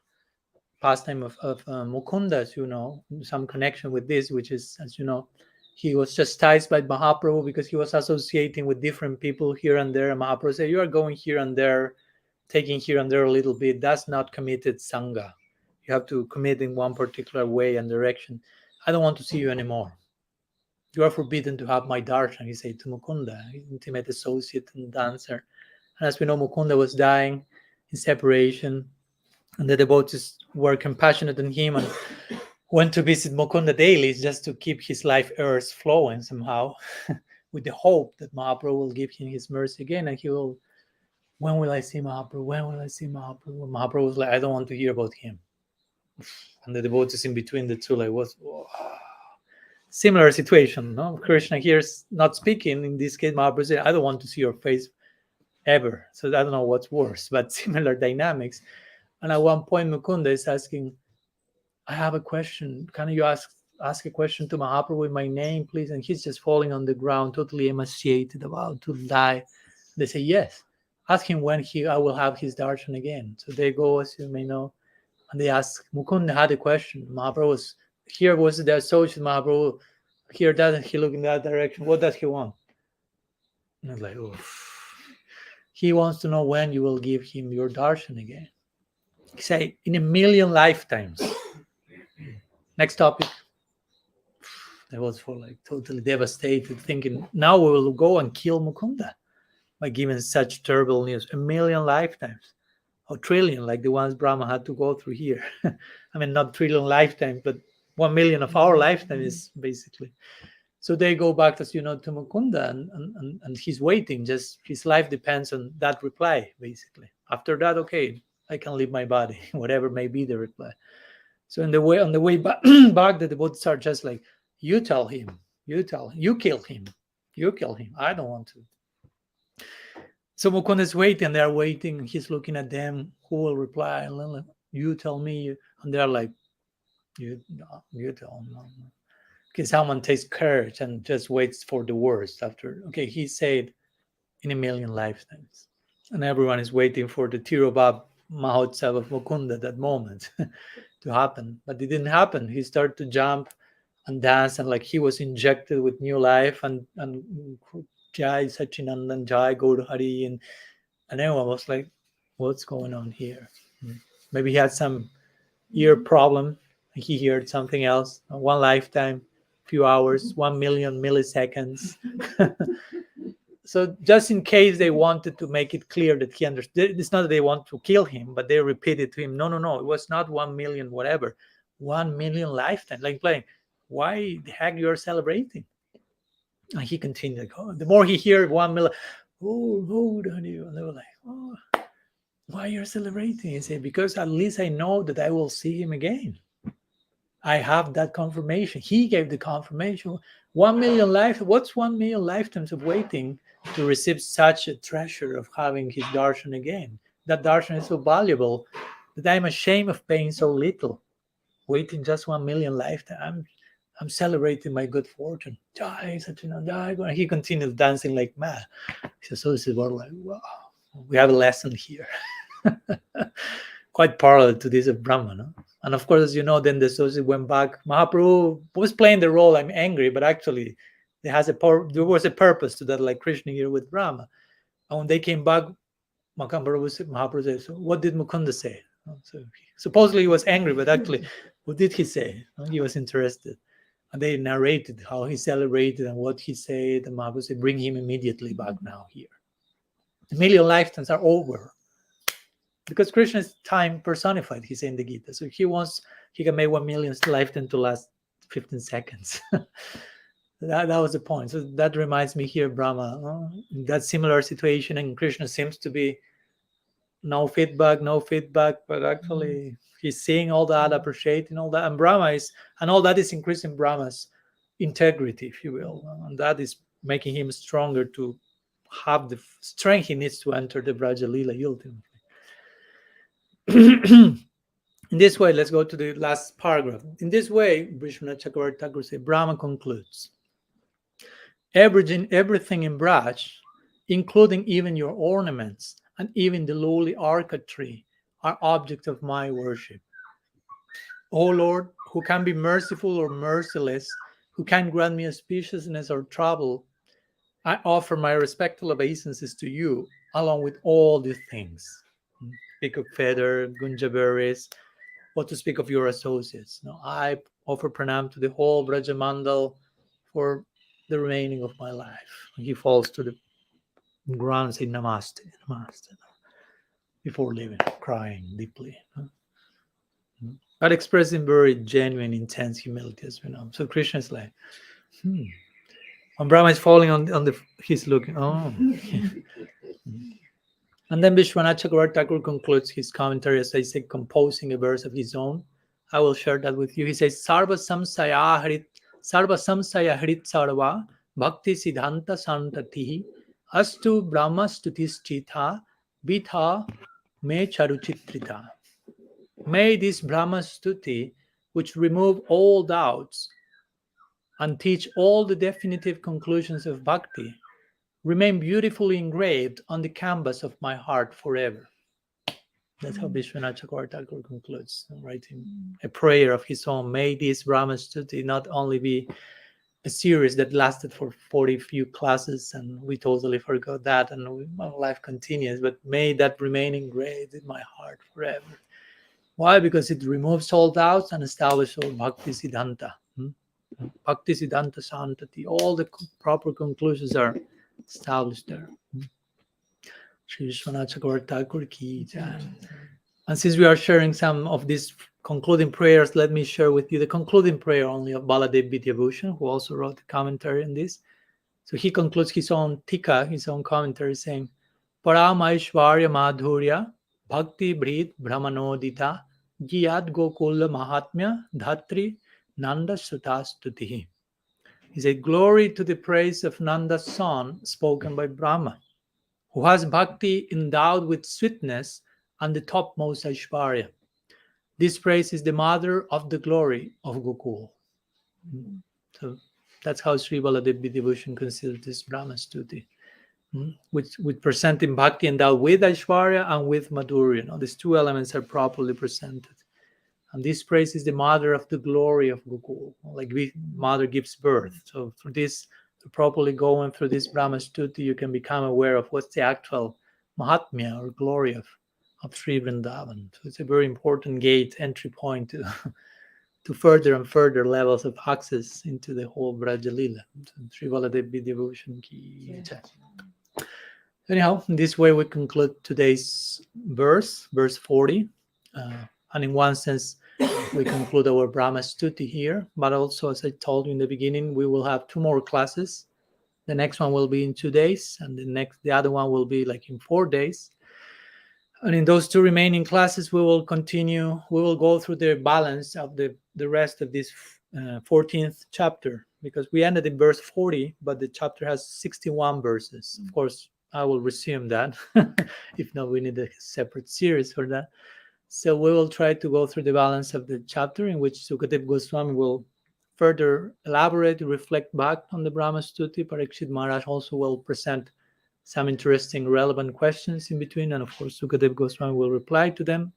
pastime of Mukunda, as you know, some connection with this, which is, as you know, he was chastised by Mahaprabhu because he was associating with different people here and there. And Mahaprabhu said, you are going here and there, taking here and there a little bit. That's not committed Sangha. You have to commit in one particular way and direction. I don't want to see you anymore. You are forbidden to have my darshan, he said to Mukunda, his intimate associate and dancer. And as we know, Mukunda was dying in separation, and the devotees were compassionate on him and went to visit Mukunda daily just to keep his life earth flowing somehow, with the hope that Mahaprabhu will give him his mercy again, and he will, when will I see Mahaprabhu? When will I see Mahaprabhu? Mahaprabhu was like, I don't want to hear about him. And the devotees in between the two, like, was similar situation. No, Krishna here is not speaking. In this case, Mahaprabhu said, I don't want to see your face ever. So I don't know what's worse, but similar dynamics. And at one point, Mukunda is asking, I have a question. Can you ask a question to Mahaprabhu in my name, please? And he's just falling on the ground, totally emaciated, about to die. They say, yes. Ask him when I will have his darshan again. So they go, as you may know, and they ask, Mukunda had a question. Mahaprabhu was the associate Mahaprabhu. Here, doesn't he look in that direction? What does he want? And I was like, oh. He wants to know when you will give him your darshan again. He say, in a million lifetimes. Next topic. I was totally devastated, thinking, now we will go and kill Mukunda by giving such terrible news. A million lifetimes. or trillion, like the ones Brahma had to go through here. I mean, not trillion lifetime, but 1 million of our lifetime is basically. So they go back, as you know, to Mukunda, and he's waiting. Just his life depends on that reply, basically. After that, okay, I can leave my body, whatever may be the reply. So on the way back, back, the devotees are just like, you tell him, you kill him, you kill him. I don't want to. So Mukunda is waiting, and they're waiting. He's looking at them. Who will reply? And then, like, you tell me, and they're like, you tell him. Okay, someone takes courage and just waits for the worst after. Okay, he said in a million lifetimes, and everyone is waiting for the Tirobab Mahotsav of Mukunda, that moment, to happen. But it didn't happen. He started to jump and dance, and like he was injected with new life, and Jai Sachinandan, Jai Gaur Hari, and everyone was like, what's going on here? Maybe he had some ear problem. He heard something else. One lifetime, few hours, 1 million milliseconds. So just in case they wanted to make it clear that he understood, it's not that they want to kill him, but they repeated to him, no, it was not 1 million whatever, 1 million lifetime, like playing. Why the heck you're celebrating? And he continued, oh, the more he heard 1 million, and they were like, oh, why you're celebrating? He said, because at least I know that I will see him again. I have that confirmation. He gave the confirmation. 1 million life. What's 1 million lifetimes of waiting to receive such a treasure of having his darshan again? That darshan is so valuable that I'm ashamed of paying so little. Waiting just 1 million lifetimes. I'm celebrating my good fortune. Jai, Jai. He continued dancing like mad. So this is what like, wow, we have a lesson here. Quite parallel to this of Brahma, no? And of course, as you know, then the associate went back. Mahaprabhu was playing the role, I'm angry, but actually there was a purpose to that, like Krishna here with Brahma. And when they came back, Mahaprabhu said, so what did Mukunda say? So supposedly he was angry, but actually, what did he say? He was interested. And they narrated how he celebrated and what he said. And Mahaprabhu said, bring him immediately back now here. A million lifetimes are over. Because Krishna is time personified, he said in the Gita. So if he wants, he can make 1 million lifetime to last 15 seconds. that was the point. So that reminds me here, Brahma, that similar situation, and Krishna seems to be no feedback, but actually he's seeing all that, appreciating all that. And and all that is increasing Brahma's integrity, if you will. And that is making him stronger to have the strength he needs to enter the Braja Lila ultimately. In this way, let's go to the last paragraph. In this way, Vishwanath Chakravarti Thakur says, Brahma concludes, everything in Braj, including even your ornaments and even the lowly orchid tree, are objects of my worship. O Lord, who can be merciful or merciless, who can grant me auspiciousness or trouble, I offer my respectful obeisances to you, along with all these things. Peacock feather, gunja berries, what to speak of your associates. Now, I offer pranam to the whole Brajamandal for the remaining of my life. He falls to the ground and says, Namaste, Namaste, before leaving, crying deeply. But expressing very genuine, intense humility, as we know. So Krishna is like, When Brahma is falling on the, he's looking, And then Vishwanath Chakravarti Thakur concludes his commentary, as I say, composing a verse of his own. I will share that with you. He says, Sarva samsaya harit sarva bhakti siddhanta santatihi astu Brahma-stutis chitha vitha me charuchitrita. May this Brahma-stuti, which remove all doubts and teach all the definitive conclusions of bhakti, remain beautifully engraved on the canvas of my heart forever. That's how Vishwanath Chakravarti Thakur concludes, writing a prayer of his own. May this Brahma-stuti not only be a series that lasted for 40 few classes, and we totally forgot that, and my life continues, but may that remain engraved in my heart forever. Why? Because it removes all doubts and establishes all Bhakti Siddhanta. Bhakti Siddhanta Santati. All the proper conclusions are established there. Shri Vishwanath Chakravarti Thakur ki jai. And since we are sharing some of these concluding prayers, let me share with you the concluding prayer only of Baladev Vidyabhushan, who also wrote a commentary on this. So he concludes his own tika, his own commentary, saying, Paramaishvarya Madhurya Bhakti Bhrit Brahmanodita Gyat Gokula Mahatmya Dhatri Nanda Sutastuti. He said, glory to the praise of Nanda's son, spoken by Brahma, who has bhakti endowed with sweetness and the topmost Aishvarya. This praise is the mother of the glory of Gokul. So that's how Sri Baladev Vidyabhushan considers this Brahma-stuti, with presenting bhakti endowed with Aishwarya and with Madhurya. These two elements are properly presented. And this praise is the mother of the glory of Gokul. Like mother gives birth. So for this, to properly going through this Brahma-stuti, you can become aware of what's the actual Mahatmya or glory of Sri Vrindavan. So it's a very important gate, entry point to further and further levels of access into the whole Brajalila. Sri Baladev Vidyabhushan ki jai. Anyhow, in this way we conclude today's verse 40. And in one sense, we conclude our Brahma-stuti here. But also, as I told you in the beginning, we will have 2 more classes. The next one will be in 2 days, and the other one will be like in 4 days. And in those 2 remaining classes, we will continue. We will go through the balance of the rest of this 14th chapter, because we ended in verse 40, but the chapter has 61 verses. Of course, I will resume that. If not, we need a separate series for that. So we will try to go through the balance of the chapter, in which Sukadev Goswami will further elaborate, reflect back on the Brahma-stuti. Parikshit Maharaj also will present some interesting, relevant questions in between, and of course, Sukadev Goswami will reply to them.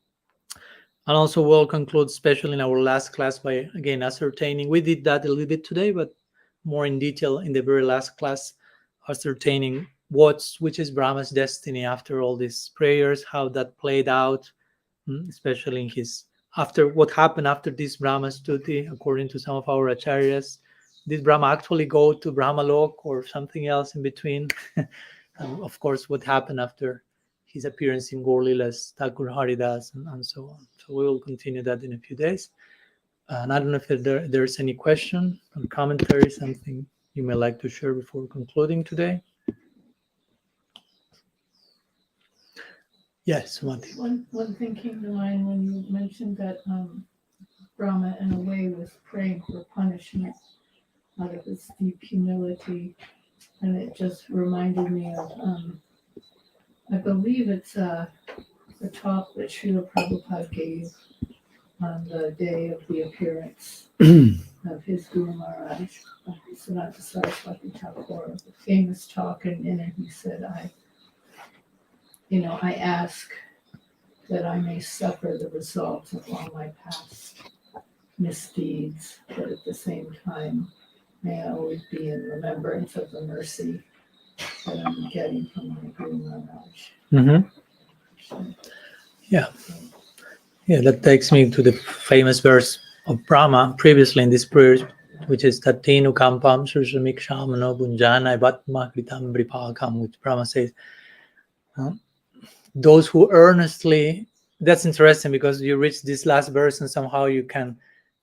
And also we'll conclude, especially in our last class, by, again, ascertaining, we did that a little bit today, but more in detail in the very last class, ascertaining which is Brahma's destiny after all these prayers, how that played out, especially in after what happened after this Brahma-stuti, according to some of our acharyas. Did Brahma actually go to Brahmalok or something else in between? And of course, what happened after his appearance in Gaur Leela's Thakur Haridas and so on. So we will continue that in a few days. And I don't know if there's any question or commentary, something you may like to share before concluding today. Yes, Sumati. One thing came to mind when you mentioned that Brahma, in a way, was praying for punishment out of his deep humility, and it just reminded me of, I believe it's the talk that Srila Prabhupada gave on the day of the appearance of his Guru Maharaj, Sanatana Saraswati Thakur, the famous talk, and in it he said, I ask that I may suffer the results of all my past misdeeds, but at the same time, may I always be in remembrance of the mercy that I'm getting from my Guru Maharaj. Mm-hmm. Yeah, that takes me to the famous verse of Brahma previously in this prayer, which is Tatenu Kampam Surshamiksham Bunjana Vatma Kritam Bripakam, which Brahma says, those who earnestly, that's interesting because you reach this last verse and somehow you can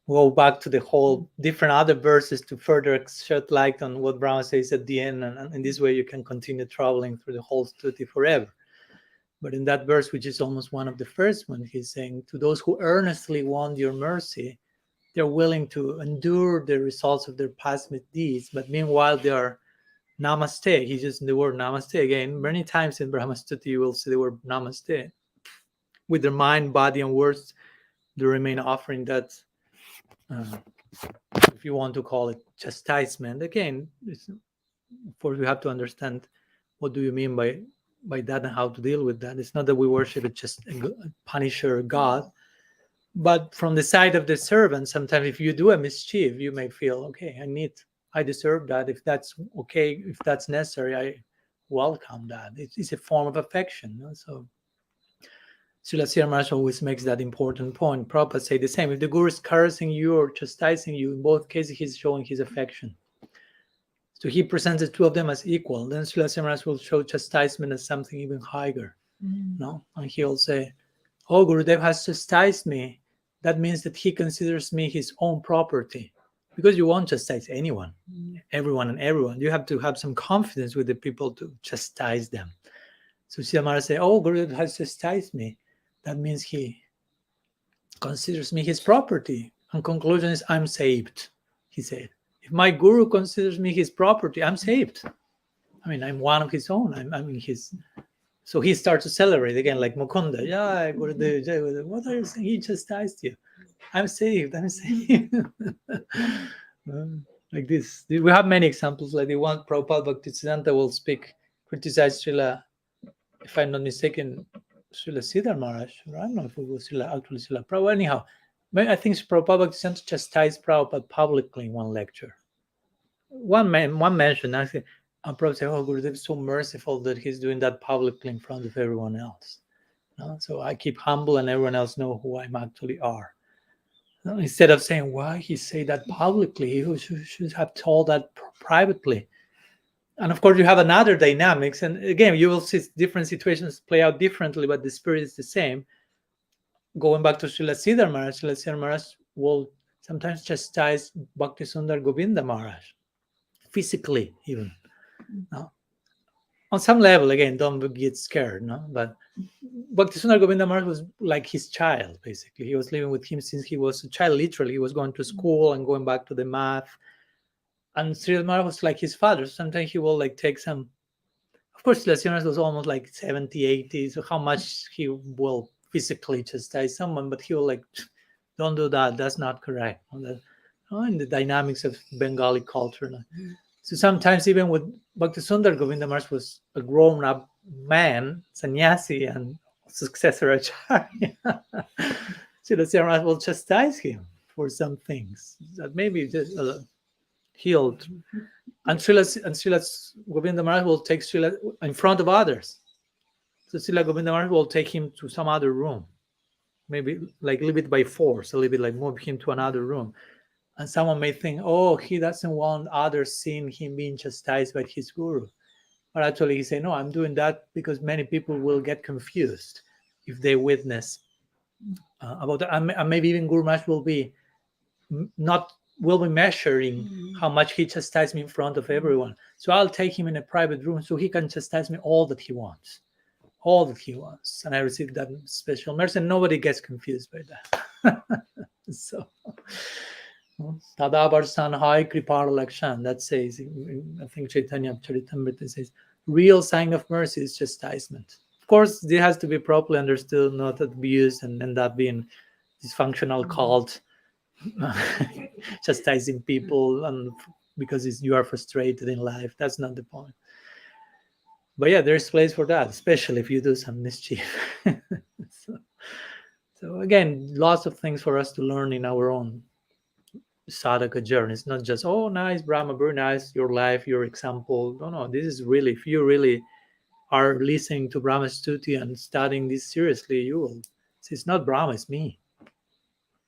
go back to the whole different other verses to further shed light on what Brahma says at the end, and in this way you can continue traveling through the whole stuti forever. But in that verse, which is almost one of the first ones, he's saying, to those who earnestly want your mercy, they're willing to endure the results of their past deeds, but meanwhile they are namaste. He's using the word namaste again. Many times in Brahma-stuti you will see the word namaste. With their mind, body, and words, they remain offering that, if you want to call it chastisement. Again, of course, we have to understand what do you mean by that and how to deal with that. It's not that we worship it just a punisher God, but from the side of the servant, sometimes if you do a mischief, you may feel, okay, I deserve that. If that's okay, if that's necessary, I welcome that. It's a form of affection. So Srila Sri Maharaj always makes that important point. Prabhupada say the same. If the Guru is cursing you or chastising you, in both cases he's showing his affection. So he presents the two of them as equal. Then Srila Maharaj will show chastisement as something even higher. No? And he'll say, oh, Gurudev has chastised me. That means that he considers me his own property. Because you won't chastise anyone, everyone and everyone. You have to have some confidence with the people to chastise them. So Srila Maharaj say, oh, Gurudev has chastised me. That means he considers me his property. And conclusion is, I'm saved, he said. If my guru considers me his property, I'm saved. I mean, I'm one of his own. I'm in his. So he starts to celebrate again, like Mukunda. Yeah, Gurudev, what are you saying? He chastised you. I'm saved. I'm saved. Like this. We have many examples. Like the one Prabhupada Bhaktisiddhanta will speak, criticize Srila, if I'm not mistaken, Srila Siddhar Maharaj. I don't know if it was actually Srila Prabhupada. Anyhow, I think Prabhupada Bhaktisiddhanta chastised Prabhupada publicly in one lecture. One mentioned, actually, and Prabhupada said, oh, Gurudev is so merciful that he's doing that publicly in front of everyone else. No? So I keep humble and everyone else know who I'm actually are. No? Instead of saying, why he say that publicly, he should have told that privately. And of course, you have another dynamics. And again, you will see different situations play out differently, but the spirit is the same. Going back to Srila Siddhar Maharaj will sometimes chastise Bhaktisundar Govinda Maharaj, physically even. No? On some level, again, don't get scared, no? But Bhaktisundar Govinda Maharaj was like his child, basically. He was living with him since he was a child, literally. He was going to school and going back to the math. And Srila Maharaj was like his father. Sometimes he will like take some. Of course, Srila Maharaj was almost like 70, 80. So how much he will physically chastise someone, but he will like, don't do that. That's not correct. In the dynamics of Bengali culture. So sometimes even with Bhaktisundar Govinda Maharaj was a grown-up man, sannyasi, and successor acharya. Srila Maharaj will chastise him for some things that maybe just healed. And Srila Govinda Maharaj will take Srila in front of others. So Srila Govinda Maharaj will take him to some other room, maybe like a little bit by force, a little bit like move him to another room. And someone may think, oh, he doesn't want others seeing him being chastised by his guru. But actually he say, no, I'm doing that because many people will get confused if they witness about that. And maybe even Guru Maharaj will be measuring how much he chastised me in front of everyone. So I'll take him in a private room so he can chastise me all that he wants. And I receive that special mercy, and nobody gets confused by that. So Tadabar Sanhai Kripar Lakshan, that says, I think Chaitanya Charitamrita says, real sign of mercy is chastisement. Of course, it has to be properly understood, not abused and end up being dysfunctional cult, chastising people and because you are frustrated in life. That's not the point. But yeah, there's place for that, especially if you do some mischief. So again, lots of things for us to learn in our own sadhaka journey. It's not just, oh, nice, Brahma, very nice, your life, your example. No, this is really, if you really are listening to Brahma-stuti and studying this seriously, you will see it's not Brahma, it's me.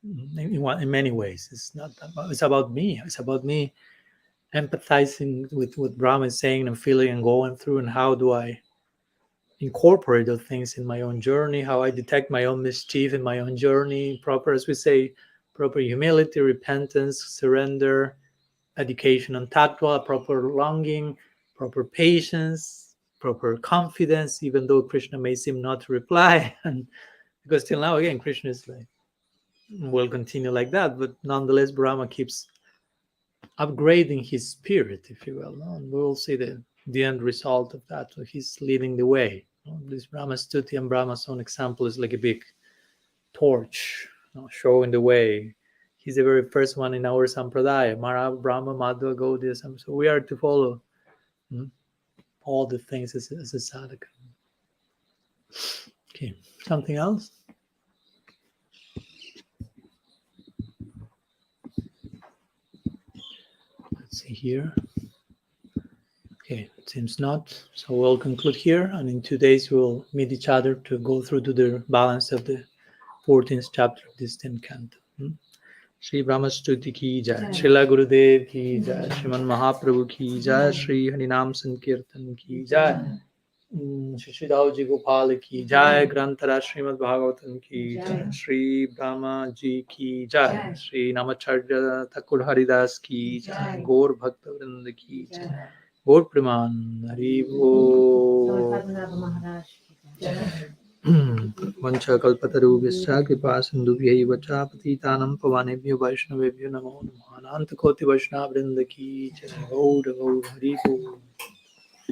In many ways, it's not about, it's about me. It's about me empathizing with what Brahma is saying and feeling and going through, and how do I incorporate those things in my own journey, how I detect my own mischief in my own journey, proper, as we say, proper humility, repentance, surrender, education on tattva, proper longing, proper patience, proper confidence, even though Krishna may seem not to reply. And because till now, again, Krishna is like, will continue like that, but nonetheless, Brahma keeps upgrading his spirit, if you will. No? And we will see the end result of that. So he's leading the way. This Brahma-stuti and Brahma's own example is like a big torch, showing the way. He's the very first one in our sampradaya, Mara, Brahma, Madhva, Gaudiya. So we are to follow all the things as a sadhaka. Okay, something else? Let's see here. Okay, it seems not. So we'll conclude here, and in 2 days we'll meet each other to go through to the balance of the 14th chapter of this 10th canto. Shri ब्रह्म-स्तुति की जय, श्रीला गुरुदेव की जय, श्रीमन महाप्रभु की जय, श्री हरिनाम संकीर्तन की जय, श्री श्रीदाव जी गोपाल की जय, ग्रंथराज श्रीमद् भागवतम की जय, श्री ब्रह्मा जी की जय, श्री नामाचार्य ठाकुर हरिदास की जय, गौर भक्त वृंद की जय, गौर प्रमाण हरि बोल। वंशकल्पतरुभ्यश्च कृपा सिन्धुभ्यैव च पतितानां पावनेभ्यो वैष्णवेभ्यो नमो नमः। अनंत कोटि वैष्णव वृंद की जय। गौर गौर हरि बोल।